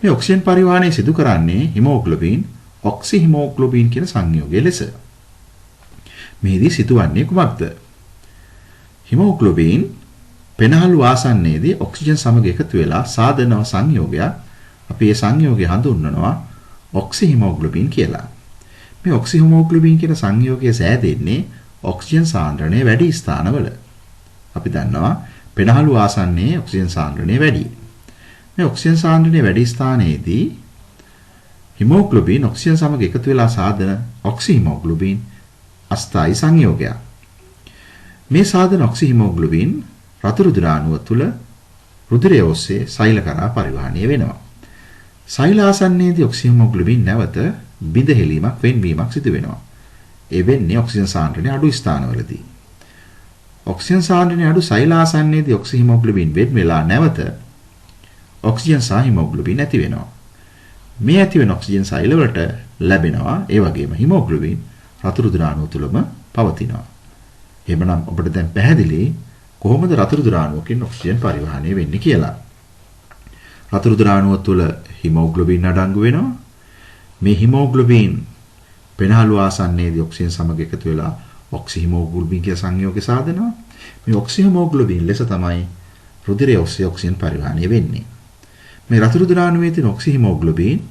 [SPEAKER 1] මේ ඔක්සිජන් පරිවහනය සිදු කරන්නේ හිමෝග්ලොබින් ඔක්සි හිමෝග්ලොබින් කියන සංයෝගය ලෙස. මේදී සිදුවන්නේ කුමක්ද? හිමෝග්ලොබින් පෙනහළු ආසන්නයේදී ඔක්සිජන් සමග එකතු වෙලා සාදනව සංයෝගයක්. අපි මේ සංයෝගය හඳුන්වනවා ඔක්සි හිමෝග්ලොබින් කියලා. මේ ඔක්සි හිමෝග්ලොබින් කියන සංයෝගය සෑදෙන්නේ ඔක්සිජන් සාන්ද්‍රණය වැඩි ස්ථානවල. අපි දන්නවා පෙනහළු ආසන්නයේ ඔක්සිජන් සාන්ද්‍රණය වැඩි. මේ ඔක්සිජන් සාන්ද්‍රණය වැඩි ස්ථානයේදී හිමෝග්ලොබින් ඔක්සිජන් සමග එකතු වෙලා සාදන ඔක්සි හිමෝග්ලොබින් අස්ථායි සංයෝගයක්. මේ සාදන ඔක්සි හිමෝග්ලොබින් රතු රුධිරාණුව තුළ රුධිරය ඔස්සේ සෛල කරා පරිවහනය වෙනවා. සෛල ආසන්නයේදී ඔක්සි හිමෝග්ලොබින් නැවත බිඳ හෙලීමක් වෙන්වීමක් සිදු වෙනවා. ඒ වෙන්නේ ඔක්සිජන් සාන්ද්‍රණය අඩු ස්ථානවලදී. ඔක්සිජන් සාන්ද්‍රණය අඩු සෛල ආසන්නයේදී ඔක්සි හිමෝග්ලොබින් වෙන් වෙලා නැවත ඔක්සිජන් සහ හිමෝග්ලොබින් ඇති වෙනවා. මේ ඇති වෙන ඔක්සිජන් සෛල වලට ලැබෙනවා. ඒ වගේම හිමෝග්ලොබින් රතු රුධිරාණුව තුළම පවතිනවා. එහෙමනම් ඔබට දැන් පැහැදිලි කොහොමද රතු රුධිරාණුවකින් ඔක්සිජන් පරිවහනය වෙන්නේ කියලා. රතු රුධිරාණුව තුළ හිමෝග්ලොබින් අඩංගු වෙනවා. මේ හිමෝග්ලොබින් පෙනහළු ආසන්නයේදී ඔක්සිජන් සමග එකතු වෙලා ඔක්සි හිමෝග්ලොබින් කියන සංයෝගය සාදනවා. මේ ඔක්සි හිමෝග්ලොබින් ලෙස තමයි රුධිරයේ ඔස්සේ ඔක්සිජන් පරිවහනය වෙන්නේ. මේ රතු රුධිරාණුවේ තියෙන ඔක්සි හිමෝග්ලොබින්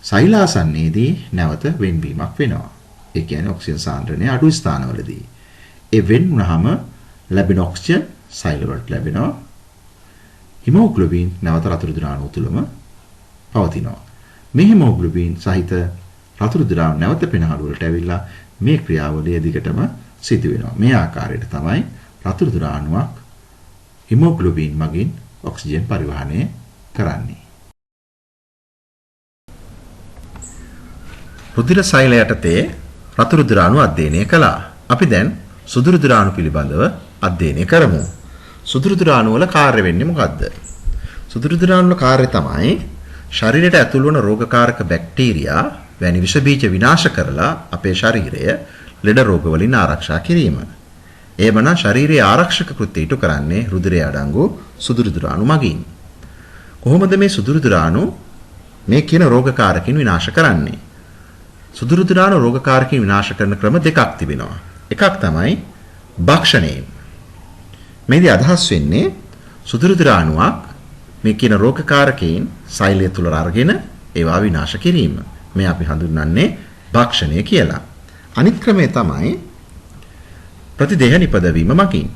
[SPEAKER 1] සෛල ආසන්නයේදී නැවත වෙන්වීමක් වෙනවා. ඒ කියන්නේ ඔක්සිජන් සාන්ද්‍රණය අඩු ස්ථානවලදී. ඒ වෙන් වුණාම ලැබෙන ඔක්සිජන් සෛල වලට ලැබෙනවා. හිමෝග්ලොබින් නැවත රතු රුධිරාණුව තුළම පවතිනවා. මේ හිමෝග්ලොබින් සහිත රතු රුධිරාණු නැවත පෙනහළු වලට ඇවිල්ලා මේ ක්‍රියාවලිය දිගටම සිදු වෙනවා. මේ ආකාරයට තමයි රතු රුධිරාණුවක් හිමෝග්ලොබින් මගින් ඔක්සිජන් පරිවහනය කරන්නේ. රුධිර සෛල යටතේ රතු රුධිරාණු අධ්‍යයනය කළා. අපි දැන් සුදු රුධිරාණු පිළිබඳව අධ්‍යයනය කරමු. සුදු රුධිරාණු වල කාර්ය වෙන්නේ මොකද්ද? සුදු රුධිරාණු වල කාර්යය තමයි ශරීරයට ඇතුළු වන රෝගකාරක බැක්ටීරියා වැනි විෂ බීජ විනාශ කරලා අපේ ශරීරය ලෙඩ රෝග වලින් ආරක්ෂා කිරීම. එhmenan ශරීරයේ ආරක්ෂක කෘත්‍ය ඉටු කරන්නේ රුධිරයේ අඩංගු සුදු රුධිරාණු මගින්. කොහොමද මේ සුදු රුධිරාණු මේ කියන රෝගකාරකින් විනාශ කරන්නේ? සුදු රුධිරාණු රෝගකාරකින් විනාශ කරන ක්‍රම දෙකක් තිබෙනවා. එකක් තමයි භක්ෂණයෙන්. මේදී අදහස් වෙන්නේ සුදු රුධිරාණුවක් මේ කියන රෝගකාරකයන් සෛලය තුල අරගෙන ඒවා විනාශ කිරීම. මේ අපි හඳුන්වන්නේ භක්ෂණය කියලා. අනිත් ක්‍රමය තමයි ප්‍රතිදේහ නිපදවීම මගින්.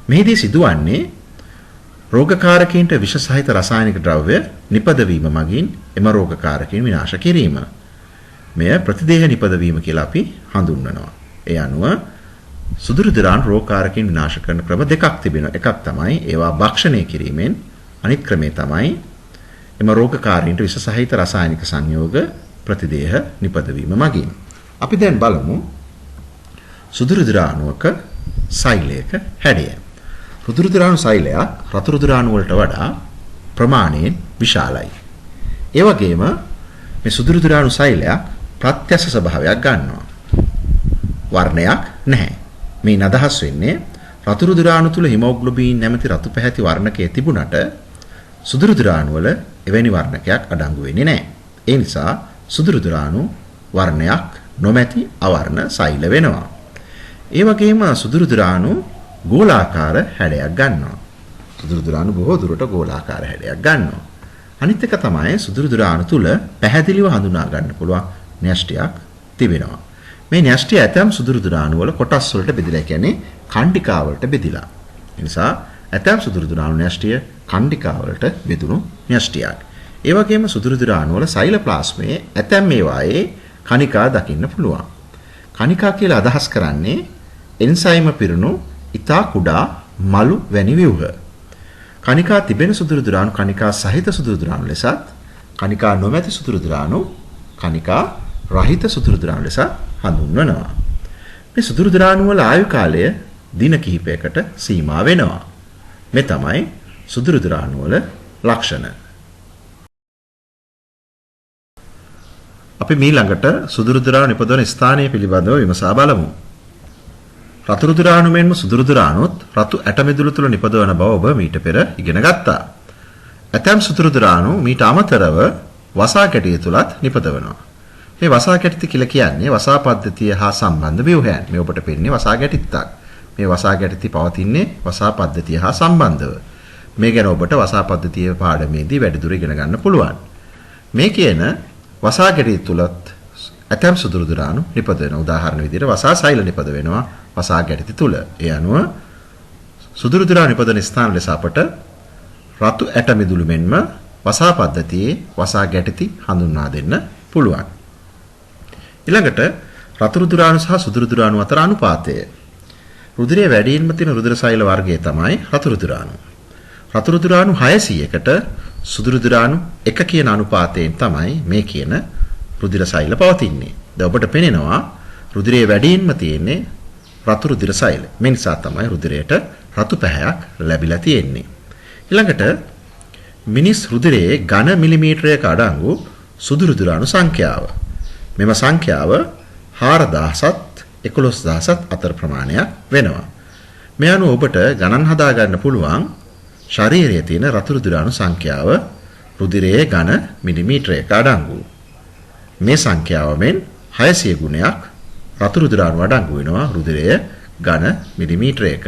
[SPEAKER 1] මෙහිදී සිදුවන්නේ රෝගකාරකයන්ට විෂ සහිත රසායනික ද්‍රව්‍ය නිපදවීම මගින් එම රෝගකාරකයන් විනාශ කිරීම. මෙය ප්‍රතිදේහ නිපදවීම කියලා අපි හඳුන්වනවා. ඒ අනුව සුදුරු දිරාණු රෝගකාරකයන් විනාශ කරන ක්‍රම දෙකක් තිබෙනවා. එකක් තමයි ඒවා භක්ෂණය කිරීමෙන්, අනිත් ක්‍රමය තමයි එම රෝගකාරීන්ට විෂ සහිත රසායනික සංයෝග ප්‍රතිදේහ නිපදවීම මගින්. අපි දැන් බලමු සුදුරු දිරාණුවක සෛලයක හැඩය. රුධිර දිරාණු සෛලයක් රතු රුධිරාණු වලට වඩා ප්‍රමාණයෙන් විශාලයි. ඒ වගේම මේ සුදුරු දිරාණු සෛලයක් ප්‍රත්‍යක්ෂ ස්වභාවයක් ගන්නවා. වර්ණයක් නැහැ. මේ අදහස් වෙන්නේ රතු රුධිරාණු තුල හිමෝග්ලොබින් නැමැති රතු පැහැති වර්ණකයේ තිබුණට සුදුරු දිරාණු වල එවැනි වර්ණකයක් අඩංගු වෙන්නේ නැහැ. ඒ නිසා සුදුරු දිරාණු වර්ණයක් නොමැති අවර්ණ සෛල වෙනවා. ඒ වගේම සුදුරු දිරාණු ගෝලාකාර හැඩයක් ගන්නවා. සුදුරු දිරාණු බොහෝ දුරට ගෝලාකාර හැඩයක් ගන්නවා. අනිත් එක තමයි සුදුරු දිරාණු තුල පැහැදිලිව හඳුනා ගන්න පුළුවන් න්‍යෂ්ටියක් තිබෙනවා. මේ න්‍යෂ්ටිය ඇතම් සුදුරු දිරාණු වල කොටස් වලට බෙදලා, කියන්නේ කණ්ඩිකා වලට බෙදිලා. ඒ නිසා ඇතම් සුදුරු දිරාණු න්‍යෂ්ටිය කණ්ඩිකා වලට බෙදුණු න්‍යෂ්ටියක්. ඒ වගේම සුදුරු දිරාණු වල සෛලප්ලාස්මයේ ඇතම් ඒවායේ කණිකා දකින්න පුළුවන්. කණිකා කියලා අදහස් කරන්නේ එන්සයිම පිරුණු ඉතා කුඩා මලු වැනි ව්‍යුහ. කණිකා තිබෙන සුදුරු දිරාණු කණිකා සහිත සුදුරු දිරාණු ලෙසත්, කණිකා නොමැති සුදුරු දිරාණු කණිකා රහිත සුදුරු දිරාණු ලෙස හඳුන්වනවා. මේ සුදුරු දිරාණු වල ආයු කාලය දින කිහිපයකට සීමා වෙනවා. මේ තමයි සුදුරු දිරාණු වල ලක්ෂණ. අපි ඊළඟට සුදුරු දිරාණු නිපදවන ස්ථානය පිළිබඳව විමසා බලමු. රතු රුධිරාණු මෙන්ම සුදු රුධිරාණුත් රතු ඇටමිදුළු තුල නිපදවන බව ඔබ මීට පෙර ඉගෙන ගත්තා. ඇතැම් සුදු රුධිරාණු මීට අමතරව වසා කැටිය තුලත් නිපදවනවා. මේ වසා කැටිත කියලා කියන්නේ වසා පද්ධතිය හා සම්බන්ධ ව්‍යුහයන්. මේ ඔබට පෙන්නේ වසා කැටිත්තක්. මේ වසා කැටිති පවතින්නේ වසා පද්ධතිය හා සම්බන්ධව. මේ ගැන ඔබට වසා පද්ධතියේ පාඩමේදී වැඩිදුර ඉගෙන ගන්න පුළුවන්. මේ කියන වසා කැටිය තුලත් ඇතැම් සුදු රුධිරාණු නිපදවන උදාහරණ විදිහට වසා සෛල නිපද වෙනවා වසා ගැටිති තුල. ඒ අනුව සුදු රුධිරාණු නිපදවන ස්ථාන ලෙස අපට රතු ඇට මිදුළු මෙන්ම වසා පද්ධතියේ වසා ගැටිති හඳුන්වා දෙන්න පුළුවන්. ඊළඟට රතු රුධිරාණු සහ සුදු රුධිරාණු අතර අනුපාතය. රුධිරයේ වැඩියෙන්ම තියෙන රුධිර සෛල වර්ගය තමයි රතු රුධිරාණු. රතු රුධිරාණු 600කට සුදු රුධිරාණු 1 කියන අනුපාතයෙන් තමයි මේ කියන රුධිර සෛල පවතින්නේ. දැන් ඔබට පේනවා රුධිරයේ වැඩියෙන්ම තියෙන්නේ රතු රුධිර සෛල. මේ නිසා තමයි රුධිරයට රතු පැහැයක් ලැබිලා තියෙන්නේ. ඊළඟට මිනිස් රුධිරයේ ඝන මිලිමීටරයක අඩංගු සුදු රුධිරාණු සංඛ්‍යාව. මෙම සංඛ්‍යාව 4000ත් 11000ත් අතර ප්‍රමාණයක් වෙනවා. මේ අනුව ඔබට ගණන් හදා ගන්න පුළුවන් ශරීරයේ තියෙන රතු රුධිරාණු සංඛ්‍යාව රුධිරයේ ඝන මිලිමීටරයක අඩංගු. මේ සංඛ්‍යාවෙන් 600 ගුණයක් රතු රුධිරාණු අඩංගු වෙනවා රුධිරයේ ඝන මිලිමීටරයක.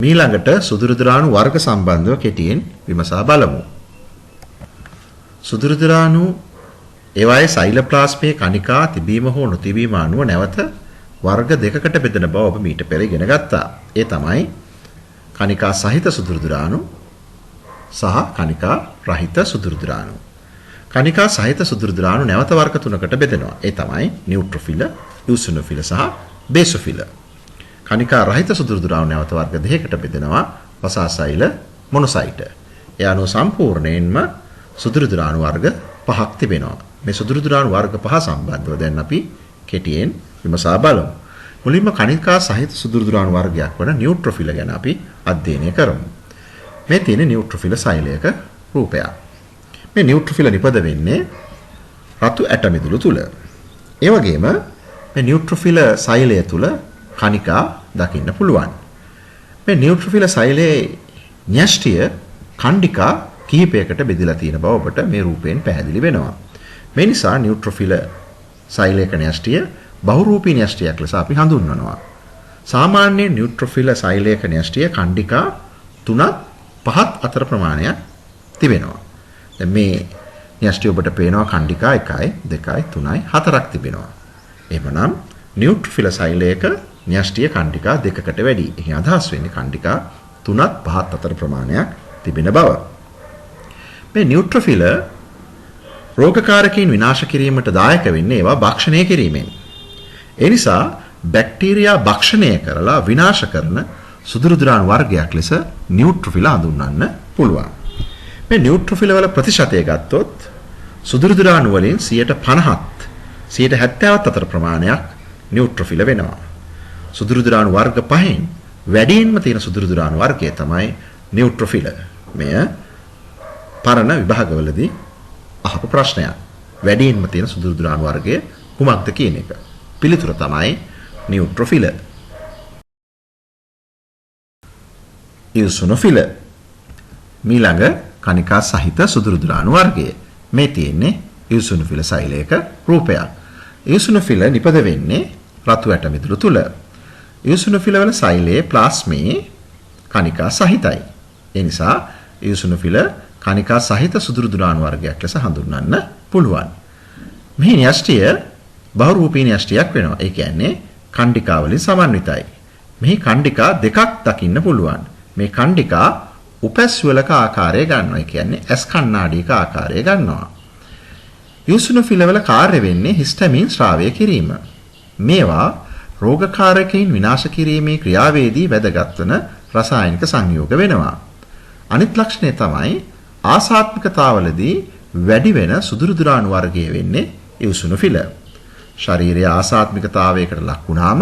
[SPEAKER 1] ඊළඟට සුදු රුධිරාණු වර්ග සම්බන්ධව කෙටියෙන් විමසා බලමු. සුදු රුධිරාණු ඒවායේ සෛලප්ලාස්මයේ කණිකා තිබීම හෝ නොතිබීම අනුව නැවත වර්ග දෙකකට බෙදෙන බව ඔබ මීට පෙර ඉගෙන ගත්තා. ඒ තමයි කණිකා සහිත සුදු රුධිරාණු සහ කණිකා රහිත සුදු රුධිරාණු. කණිකා සහිත සුදු රුධිරාණු නැවත වර්ග තුනකට බෙදෙනවා. ඒ තමයි නියුට්‍රොෆිල, ඉවුසිනොෆිල සහ බේසොෆිල. කණිකා රහිත සුදු රුධිරාණු නැවත වර්ග දෙකකට බෙදෙනවා. වසා සෛල, මොනොසයිට. ඒ අනුව සම්පූර්ණයෙන්ම සුදු රුධිරාණු වර්ග පහක් තිබෙනවා. මේ සුදු රුධිරාණු වර්ග පහ සම්බන්ධව දැන් අපි කෙටියෙන් විමසා බලමු. මුලින්ම කණිකා සහිත සුදු රුධිරාණු වර්ගයක් වන නියුට්‍රොෆිල ගැන අපි අධ්‍යයනය කරමු. මේ තියෙන නියුට්‍රොෆිල සෛලයක රූපයක්. මේ නියුට්‍රොෆිල නිපද වෙන්නේ රතු ඇට මිදුළු තුල. ඒ වගේම මේ නියුට්‍රොෆිල සෛලය තුල කණිකා දකින්න පුළුවන්. මේ නියුට්‍රොෆිල සෛලයේ න්‍යෂ්ටිය කණ්ඩිකා කිහිපයකට බෙදලා තියෙන බව ඔබට මේ රූපයෙන් පැහැදිලි වෙනවා. මේ නිසා නියුට්‍රොෆිල සෛලයක න්‍යෂ්ටිය බහුරූපී න්‍යෂ්ටියක් ලෙස අපි හඳුන්වනවා. සාමාන්‍ය නියුට්‍රොෆිල සෛලයක න්‍යෂ්ටිය කණ්ඩිකා 3ත් 5ත් අතර ප්‍රමාණයක් තිබෙනවා. දැන් මේ න්‍යෂ්ටිය ඔබට පේනවා කණ්ඩිකා 1යි 2යි 3යි 4ක් තිබෙනවා. එහෙමනම් නියුට්‍රොෆිල සෛලයක න්‍යෂ්ටිය කණ්ඩිකා දෙකකට වැඩි. එහි අදහස් වෙන්නේ කණ්ඩිකා 3ත් 5ත් අතර ප්‍රමාණයක් තිබෙන බව. මේ නියුට්‍රොෆිල රෝගකාරකයන් විනාශ කිරීමට දායක වෙන්නේ ඒවා භක්ෂණය කිරීමෙන්. ඒ නිසා බැක්ටීරියා භක්ෂණය කරලා විනාශ කරන සුදුරුදුරාණු වර්ගයක් ලෙස නියුට්‍රොෆිල හඳුන්වන්න පුළුවන්. මේ නියුට්‍රොෆිල වල ප්‍රතිශතය ගත්තොත් සුදුරුදුරාණු වලින් 50ත් 70ත් අතර ප්‍රමාණයක් නියුට්‍රොෆිල වෙනවා. සුදුරුදුරාණු වර්ග පහෙන් වැඩියෙන්ම තියෙන සුදුරුදුරාණු වර්ගය තමයි නියුට්‍රොෆිල. මෙය පරණ විභාගවලදී අහපු ප්‍රශ්නයක්. වැඩියෙන්ම තියෙන සුදුරුදුරාණු වර්ගය කුමක්ද කියන එක. පිළිතුර තමයි නියුට්‍රොෆිල. ඉවසුනොෆිල මීළඟ කණිකා සහිත සුදුරුදුරාණු වර්ගය. මේ තියෙන්නේ ඉවසුනොෆිල සෛලයක රූපයක්. ඉවසුනොෆිල නිපද වෙන්නේ රතු ඇට මිදුළු තුල. ඉවසුනොෆිල වල සෛලයේ ප්ලාස්මේ කණිකා සහිතයි. ඒ නිසා ඉවසුනොෆිල කණිකා සහිත සුදුරුදුරාණු වර්ගයක් ලෙස හඳුන්වන්න පුළුවන්. මේ න්‍යෂ්ටිය බහුරූපී න්‍යෂ්ටියක් වෙනවා. ඒ කියන්නේ කණ්ඩිකා වලින් සමන්විතයි. මේ කණ්ඩිකා දෙකක් දකින්න පුළුවන්. මේ කණ්ඩිකා උපැස්වලක ආකාරය ගන්නවා. ඒ කියන්නේ ඇස් කණ්ණාඩියක ආකාරය ගන්නවා. ඉවසුනොෆිල වල කාර්ය වෙන්නේ හිස්ටමින් ශ්‍රාවය කිරීම. මේවා රෝගකාරකයන් විනාශ කිරීමේ ක්‍රියාවේදී වැදගත් වන රසායනික සංයෝග වෙනවා. අනිත් ලක්ෂණය තමයි ආසාත්මිකතාවලදී වැඩි වෙන සුදුරුදුරාණු වර්ගය වෙන්නේ ඉවසුනොෆිල. ශරීරයේ ආසාත්මිකතාවයකට ලක් වුණාම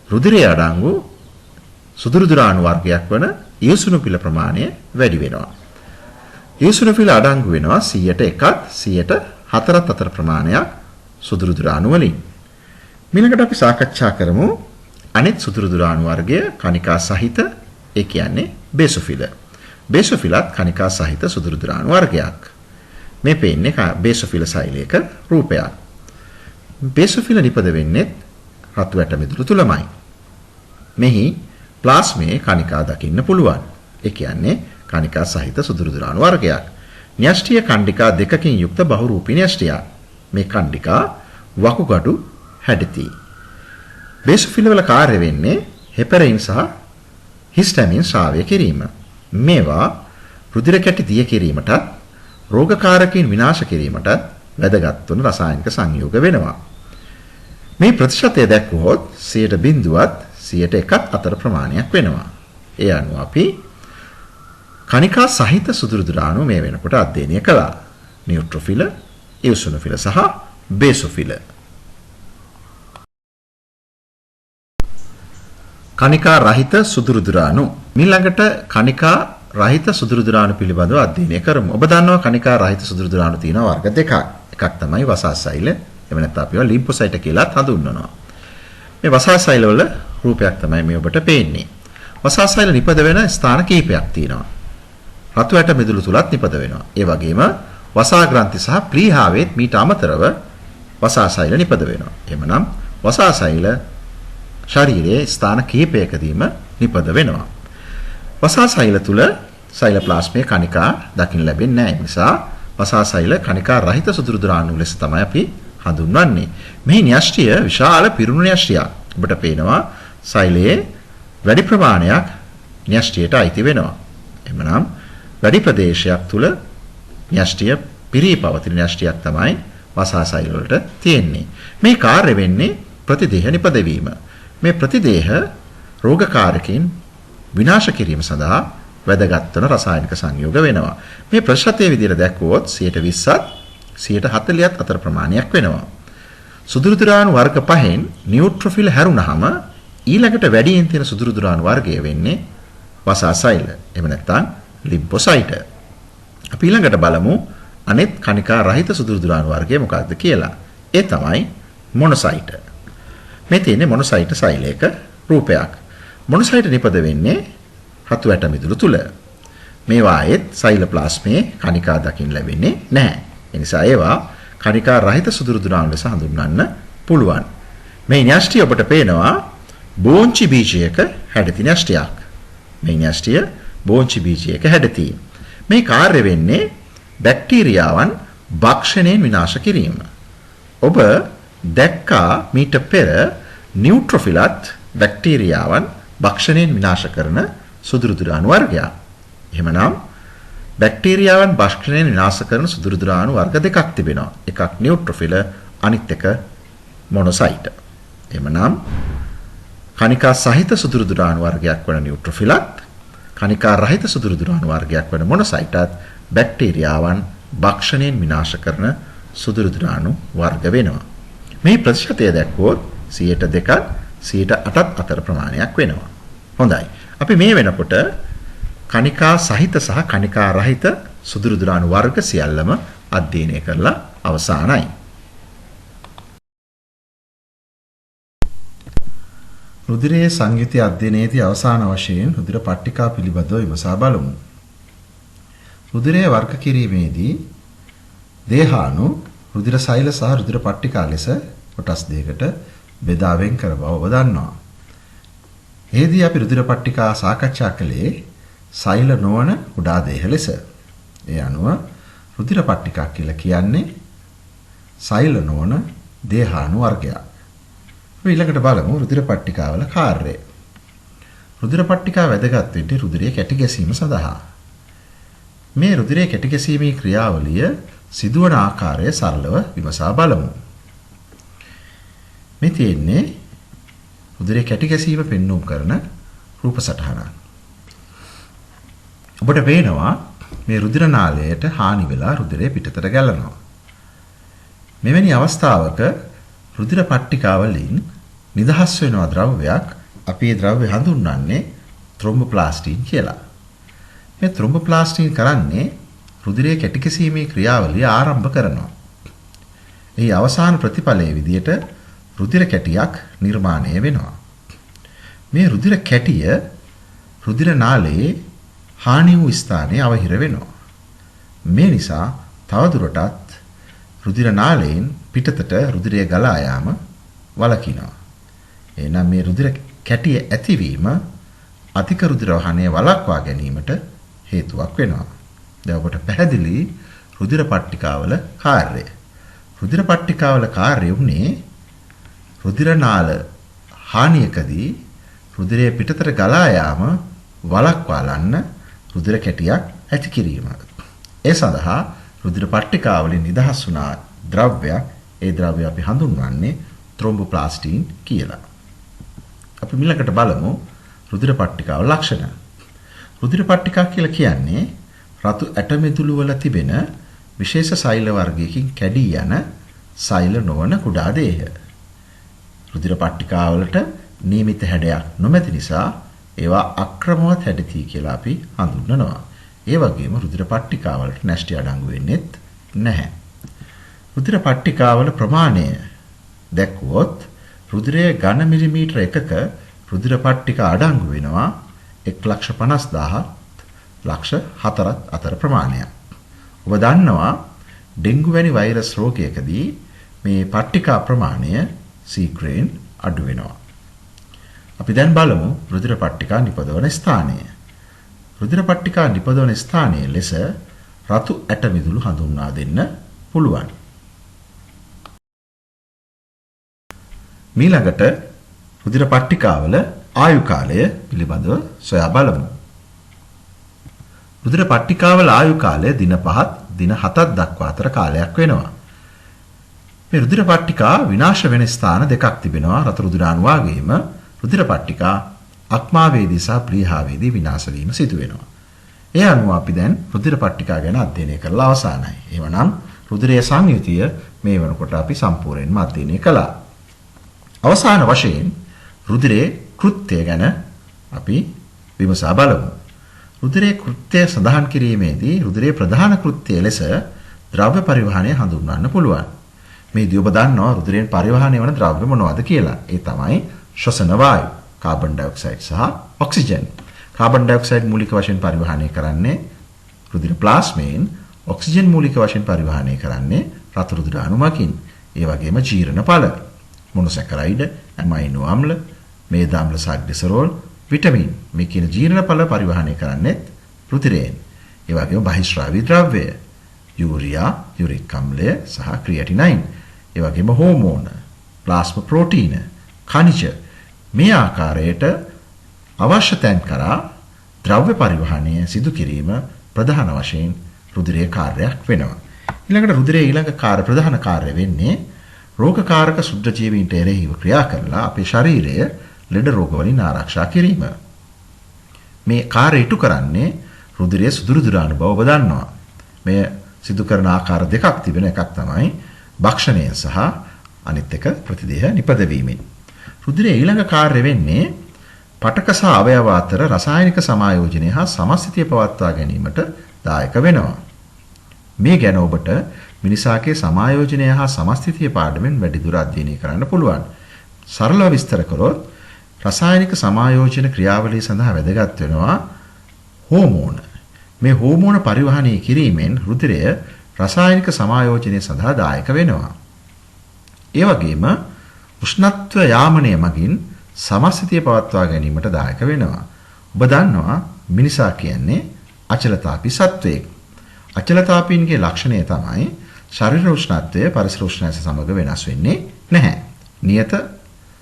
[SPEAKER 1] රුධිරයේ අඩංගු සුදුරුදුරාණු වර්ගයක් වන ඉවසුනොෆිල ප්‍රමාණය වැඩි වෙනවා. ඉවසුනොෆිල අඩංගු වෙනවා 101ත් 104ත් අතර ප්‍රමාණයක් සුදුරුදුරාණු වලින්. ඊළඟට අපි සාකච්ඡා කරමු අනෙක් සුදුරුදුරාණු වර්ගය කණිකා සහිත, ඒ කියන්නේ බේසොෆිල. බේසොෆිලත් කණිකා සහිත සුදුරුදුරාණු වර්ගයක්. මේ පේන්නේ බේසොෆිල සෛලයක රූපයක්. බේසොෆිල නිපද වෙන්නේ රතු ඇට මිදුළු තුලමයි. මෙහි ප්ලාස්මේ කණිකා දකින්න පුළුවන්. ඒ කියන්නේ කණිකා සහිත සුදුරුදුරාණු වර්ගයක්. න්‍යෂ්ටිය කණ්ඩිකා දෙකකින් යුක්ත බහුරූපී න්‍යෂ්ටියක්. මේ කණ්ඩිකා වකුගඩු හැඩති. බේසොෆිල වල කාර්ය වෙන්නේ හෙපරින් සහ හිස්ටමින් ශ්‍රාවය කිරීම. මේවා රුධිර කැටි දිය කිරීමටත් රෝගකාරකයන් විනාශ කිරීමටත් වැදගත් වන රසායනික සංයෝග වෙනවා. මේ ප්‍රතිශතය දැක්වුවොත් 0.0ත් 101ත් අතර ප්‍රමාණයක් වෙනවා. ඒ අනුව අපි කණිකා සහිත සුදුරුදුරාණු මේ වෙනකොට අධ්‍යයනය කළා. නියුට්‍රොෆිල, ඉවසුනොෆිල සහ බේසොෆිල. කණිකා රහිත සුදුරුදුරාණු. ඊළඟට කණිකා රහිත සුදුරුදුරාණු පිළිබඳව අධ්‍යයනය කරමු. ඔබ දන්නවා කණිකා රහිත සුදුරුදුරාණු තියෙනවා වර්ග දෙකක්. එකක් තමයි වසා සෛල. එහෙම නැත්නම් අපිව ලිම්ෆොසයිට කියලා හඳුන්වනවා. මේ වසා සෛල වල රූපයක් තමයි මේ ඔබට පේන්නේ. වසා සෛල නිපද වෙන ස්ථාන කිහිපයක් තියෙනවා. රතු ඇට මිදුළු තුලත් නිපද වෙනවා. ඒ වගේම වසා ග්‍රන්ථි සහ ප්ලීහාවෙත් මීට අමතරව වසා සෛල නිපද වෙනවා. එhmenan වසා සෛල ශරීරයේ ස්ථාන කිහිපයකදීම නිපද වෙනවා. වසා සෛල තුල සෛලප්ලාස්මයේ කණිකා දකින්න ලැබෙන්නේ නැහැ. ඒ නිසා වසා සෛල කණිකා රහිත සුදුරුදුරාණු ලෙස තමයි අපි හඳුන්වන්නේ. මේ න්‍යෂ්ටිය විශාල පිරුණු න්‍යෂ්ටියක්. ඔබට පේනවා සෛලයේ වැඩි ප්‍රමාණයක් න්‍යෂ්ටියට අයිති වෙනවා. එhmenan වැඩි ප්‍රදේශයක් තුල න්‍යෂ්ටිය පිරී පවතින න්‍යෂ්ටියක් තමයි වසා සෛල වලට තියෙන්නේ. මේ කාර්ය වෙන්නේ ප්‍රතිදේහ නිපදවීම. මේ ප්‍රතිදේහ රෝගකාරකයන් විනාශ කිරීම සඳහා වැදගත් වන රසායනික සංයෝග වෙනවා. මේ ප්‍රතිශතයේ විදිහට දැක්වුවොත් 20%ත් 140ත් අතර ප්‍රමාණයක් වෙනවා. සුදුරුදුරාණු වර්ග පහෙන් නියුට්‍රොෆිල හැරුණාම ඊළඟට වැඩියෙන් තියෙන සුදුරුදුරාණු වර්ගය වෙන්නේ වසා සෛල. එහෙම නැත්නම් ලිම්ෆොසයිට. අපි ඊළඟට බලමු අනෙත් කණිකා රහිත සුදුරුදුරාණු වර්ගය මොකක්ද කියලා. ඒ තමයි මොනොසයිට. මේ තියෙන්නේ මොනොසයිට සෛලයක රූපයක්. මොනොසයිට නිපද වෙන්නේ රතු ඇට මිදුළු තුල. මේවායෙත් සෛලප්ලාස්මේ කණිකා දකින්න ලැබෙන්නේ නැහැ. ඒ නිසා ඒවා කණිකා රහිත සුදුරුදුරාණු ලෙස හඳුන්වන්න පුළුවන්. මේ න්‍යෂ්ටිය ඔබට පේනවා බෝංචි බීජයක හැඩති න්‍යෂ්ටියක්. මේ න්‍යෂ්ටිය බෝංචි බීජයක හැඩති. මේ කාර්ය වෙන්නේ බැක්ටීරියාවන් භක්ෂණයෙන් විනාශ කිරීම. ඔබ දැක්කා මීට පෙර නියුට්‍රොෆිලත් බැක්ටීරියාවන් භක්ෂණයෙන් විනාශ කරන සුදුරුදුරාණු වර්ගයක්. එහෙමනම් බැක්ටීරියාවන් භක්ෂණයෙන් විනාශ කරන සුදුරුදුරාණු වර්ග දෙකක් තිබෙනවා. එකක් නියුට්‍රොෆිල අනිත් එක මොනොසයිට. එහෙමනම් කණිකා සහිත සුදුරුදුරාණු වර්ගයක් වන නියුට්‍රොෆිලත් කණිකා රහිත සුදුරුදුරාණු වර්ගයක් වන මොනොසයිටත් බැක්ටීරියාවන් භක්ෂණයෙන් විනාශ කරන සුදුරුදුරාණු වර්ග වෙනවා. මේ ප්‍රතිශතය දැක්වුවොත් 2%ත් 8%ත් අතර ප්‍රමාණයක් වෙනවා. හොඳයි. අපි මේ වෙනකොට කණිකා සහිත සහ කණිකා රහිත සුදුරුදුරාණු වර්ග සියල්ලම අධ්‍යයනය කරලා අවසానයි. රුධිරයේ සංයුති අධ්‍යයනයේදී අවසාන වශයෙන් රුධිර පට්ටිකා පිළිබඳව විමසා බලමු. රුධිරයේ වර්ග කිරීමේදී දේහාණු රුධිර සෛල සහ රුධිර පට්ටිකා ලෙස කොටස් දෙකකට බෙදා වෙන් කර බව ඔබ දන්නවා. එෙහිදී අපි රුධිර පට්ටිකා සාකච්ඡා කළේ සෛල නොවන කුඩා දේහ ලෙස. ඒ අනුව රුධිර පට්ටිකා කියලා කියන්නේ සෛල නොවන දේහාණු වර්ගයක්. අපි ඊළඟට බලමු රුධිර පට්ටිකා වල කාර්යය. රුධිර පට්ටිකා වැදගත් වෙන්නේ රුධිරයේ කැටි ගැසීම සඳහා. මේ රුධිරයේ කැටි ගැසීමේ ක්‍රියාවලිය සිදුවන ආකාරය සරලව විමසා බලමු. මේ තියෙන්නේ රුධිරයේ කැටි ගැසීම පෙන්වුම් කරන රූප සටහනක්. ඔබට පේනවා මේ රුධිර නාලයට හානි වෙලා රුධිරය පිටතට ගැලෙනවා. මෙවැනි අවස්ථාවක රුධිර පට්ටිකා වලින් නිදහස් වෙනවා ද්‍රව්‍යයක් අපි ඒ ද්‍රව්‍ය හඳුන්වන්නේ ත්‍රොම්බෝප්ලාස්ටින් කියලා. මේ ත්‍රොම්බෝප්ලාස්ටින් කරන්නේ රුධිරයේ කැටි ගැසීමේ ක්‍රියාවලිය ආරම්භ කරනවා. එහි අවසාන ප්‍රතිඵලයේ විදියට රුධිර කැටියක් නිර්මාණය වෙනවා. මේ රුධිර කැටිය රුධිර නාලයේ හානි වූ ස්ථානයේ අවහිර වෙනවා. මේ නිසා තවදුරටත් රුධිර නාලයෙන් පිටතට රුධිරය ගලා යාම වළකිනවා. එනම් මේ රුධිර කැටිය ඇතිවීම අධික රුධිර වහනය වළක්වා ගැනීමට හේතුවක් වෙනවා. දැන් ඔබට පැහැදිලි රුධිර පට්ටිකාවල කාර්යය. රුධිර පට්ටිකාවල කාර්යය උනේ රුධිර නාල හානියකදී රුධිරය පිටතට ගලා යාම වළක්වාලන්න රුධිර කැටියක් ඇති කිරීම. ඒ සඳහා රුධිර පට්ටිකාවලින් නිදහස් වුණා ද්‍රව්‍යයක් ඒ ද්‍රව්‍ය අපි හඳුන්වන්නේ ත්‍රොම්බෝප්ලාස්ටින් කියලා. අපි ඊළඟට බලමු රුධිර පට්ටිකාව ලක්ෂණ. රුධිර පට්ටිකා කියලා කියන්නේ රතු ඇට මෙදුළු වල තිබෙන විශේෂ සෛල වර්ගයකින් කැඩී යන සෛල නොවන කුඩා දේහ. රුධිර පට්ටිකා වලට නියමිත හැඩයක් නොමැති නිසා ඒවා අක්‍රමවත් හැඩති කියලා අපි හඳුන්වනවා. ඒ වගේම රුධිර පට්ටිකා වලට නැස්ටි අඩංගු වෙන්නේත් නැහැ. රුධිර පට්ටිකා වල ප්‍රමාණය දැක්වුවොත් රුධිරයේ ඝන මිලිමීටර එකක රුධිර පට්ටිකා අඩංගු වෙනවා 1,50,000 ලක්ෂ 4ක් අතර ප්‍රමාණයක්. ඔබ දන්නවා ඩෙන්ගු වැනි වෛරස් රෝගයකදී මේ පට්ටිකා ප්‍රමාණය සීක්‍රයෙන් අඩු වෙනවා. අපි දැන් බලමු රුධිර පට්ටිකා නිපදවන ස්ථානය. රුධිර පට්ටිකා නිපදවන ස්ථානයේ ලෙස රතු ඇට මිදුළු හඳුන්වා දෙන්න පුළුවන්. ඊළඟට රුධිර පට්ටිකාවල ආයු කාලය පිළිබඳව සොයා බලමු. රුධිර පට්ටිකාවල ආයු කාලය දින 5ත් දින 7ක් දක්වා අතර කාලයක් වෙනවා. මේ රුධිර පට්ටිකා විනාශ වෙන ස්ථාන දෙකක් තිබෙනවා. රතු රුධිරාණු වාගේම රුධිර පට්ටිකා අක්මාවේදී සහ ප්ලීහාවේදී විනාශ වීම සිදු වෙනවා. ඒ අනුව අපි දැන් රුධිර පට්ටිකා ගැන අධ්‍යයනය කරලා අවසానයි. එවනම් රුධිරයේ සංයුතිය මේ වෙනකොට අපි සම්පූර්ණයෙන්ම අධ්‍යයනය කළා. අවසාන වශයෙන් රුධිරයේ කෘත්‍යය ගැන අපි විමසා බලමු. රුධිරයේ කෘත්‍යය සඳහන් කිරීමේදී රුධිරයේ ප්‍රධාන කෘත්‍යය ලෙස ද්‍රව්‍ය පරිවහනය හඳුන්වන්න පුළුවන්. මේදී ඔබ දන්නවා රුධිරයෙන් පරිවහනය වන ද්‍රව්‍ය මොනවද කියලා. ඒ තමයි ශ්වසන වායු, කාබන් ඩයොක්සයිඩ් සහ ඔක්සිජන්. කාබන් ඩයොක්සයිඩ් මූලික වශයෙන් පරිවහනය කරන්නේ රුධිර ප්ලාස්මයෙන්, ඔක්සිජන් මූලික වශයෙන් පරිවහනය කරන්නේ රතු රුධිරාණු මගින්. ඒ වගේම ජීර්ණඵල මොනොසැකරයිඩ්, ඇමයිනෝ අම්ල, මේද අම්ල සහ ග්ලිසරෝල්, විටමින් මේ කියන ජීර්ණඵල පරිවහනය කරන්නේ රුධිරයෙන්. ඒ වගේම බහිස්රාවී ද්‍රව්‍ය, යූරියා, යුරික් අම්ලය සහ ක්‍රියැටිනයින්. ඒ වගේම හෝමෝන, ප්ලාස්මා ප්‍රෝටීන, ඛනිජ මේ ආකාරයට අවශ්‍ය තැන් කරා ද්‍රව්‍ය පරිවහනය සිදු කිරීම ප්‍රධාන වශයෙන් රුධිරයේ කාර්යයක් වෙනවා. ඊළඟට රුධිරයේ ඊළඟ ප්‍රධාන කාර්ය වෙන්නේ රෝගකාරක ශුද්ධ ජීවීන්ට එරෙහිව ක්‍රියා කරලා අපේ ශරීරය ලෙඩ රෝග වලින් ආරක්ෂා කිරීම. මේ කාර්ය ඉටු කරන්නේ රුධිරයේ සුදුරුදුරාණු බව ඔබ දන්නවා. මේ සිදු කරන ආකාර දෙකක් තිබෙන එකක් තමයි භක්ෂණයෙන් සහ අනිත් එක ප්‍රතිදේහ නිපදවීමෙන්. රුධිරයේ ඊළඟ කාර්ය වෙන්නේ පටක සහ අවයව අතර රසායනික සමායෝජනය හා සමස්ථිතිය පවත්වා ගැනීමට දායක වෙනවා. මේ ගැන ඔබට මිනිසාගේ සමායෝජනය හා සමස්ථිතිය පාඩමෙන් වැඩිදුර අධ්‍යයනය කරන්න පුළුවන්. සරලව විස්තර කළොත් රසායනික සමායෝජන ක්‍රියාවලිය සඳහා වැදගත් වෙනවා හෝමෝන. මේ හෝමෝන පරිවහනය කිරීමෙන් රුධිරය රසායනික සමායෝජනය සඳහා දායක වෙනවා. ඒ වගේම උෂ්ණත්ව යාමනය මගින් සමස්ථිතිය පවත්වා ගැනීමට දායක වෙනවා. ඔබ දන්නවා මිනිසා කියන්නේ අචලතාපී සත්වයෙක්. අචලතාපීන්ගේ ලක්ෂණය තමයි ශරීර උෂ්ණත්වය පරිසර උෂ්ණත්වය සමග වෙනස් වෙන්නේ නැහැ. නියත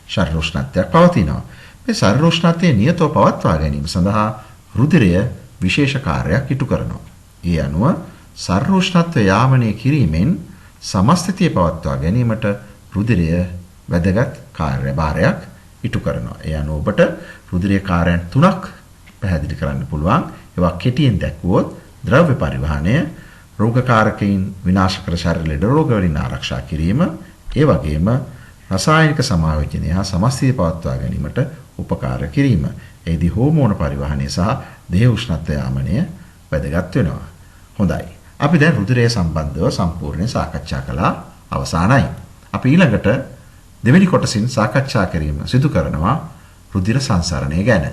[SPEAKER 1] ශරීර උෂ්ණත්වයක් පවතිනවා. මේ ශරීර උෂ්ණත්වය නියතව පවත්වා ගැනීම සඳහා රුධිරය විශේෂ කාර්යයක් ඉටු කරනවා. ඒ අනුව ශරීර උෂ්ණත්වය යාමනය කිරීමෙන් සමස්ථිතිය පවත්වා ගැනීමට රුධිරය වැදගත් කාර්යභාරයක් ඉටු කරනවා. ඒ අනුව ඔබට රුධිරයේ කාර්යයන් 3ක් පැහැදිලි කරන්න පුළුවන්. ඒවා කෙටියෙන් දැක්වුවොත් ද්‍රව්‍ය පරිවහනය, රෝගකාරකයින් විනාශ කර ශරීර ලෙඩ රෝග වලින් ආරක්ෂා කිරීම, ඒ වගේම රසායනික සමායෝජනය හා සමස්ථිතිය පවත්වා ගැනීමට උපකාර කිරීම. එෙහිදී හෝමෝන පරිවහනය සහ දේහ උෂ්ණත්වය යාමනය වැදගත් වෙනවා. හොඳයි. අපි දැන් රුධිරය සම්බන්ධව සම්පූර්ණයෙන් සාකච්ඡා කළා. අවසానයි. අපි ඊළඟට දෙවෙනි කොටසින් සාකච්ඡා කිරීම සිදු කරනවා රුධිර සංසරණය ගැන.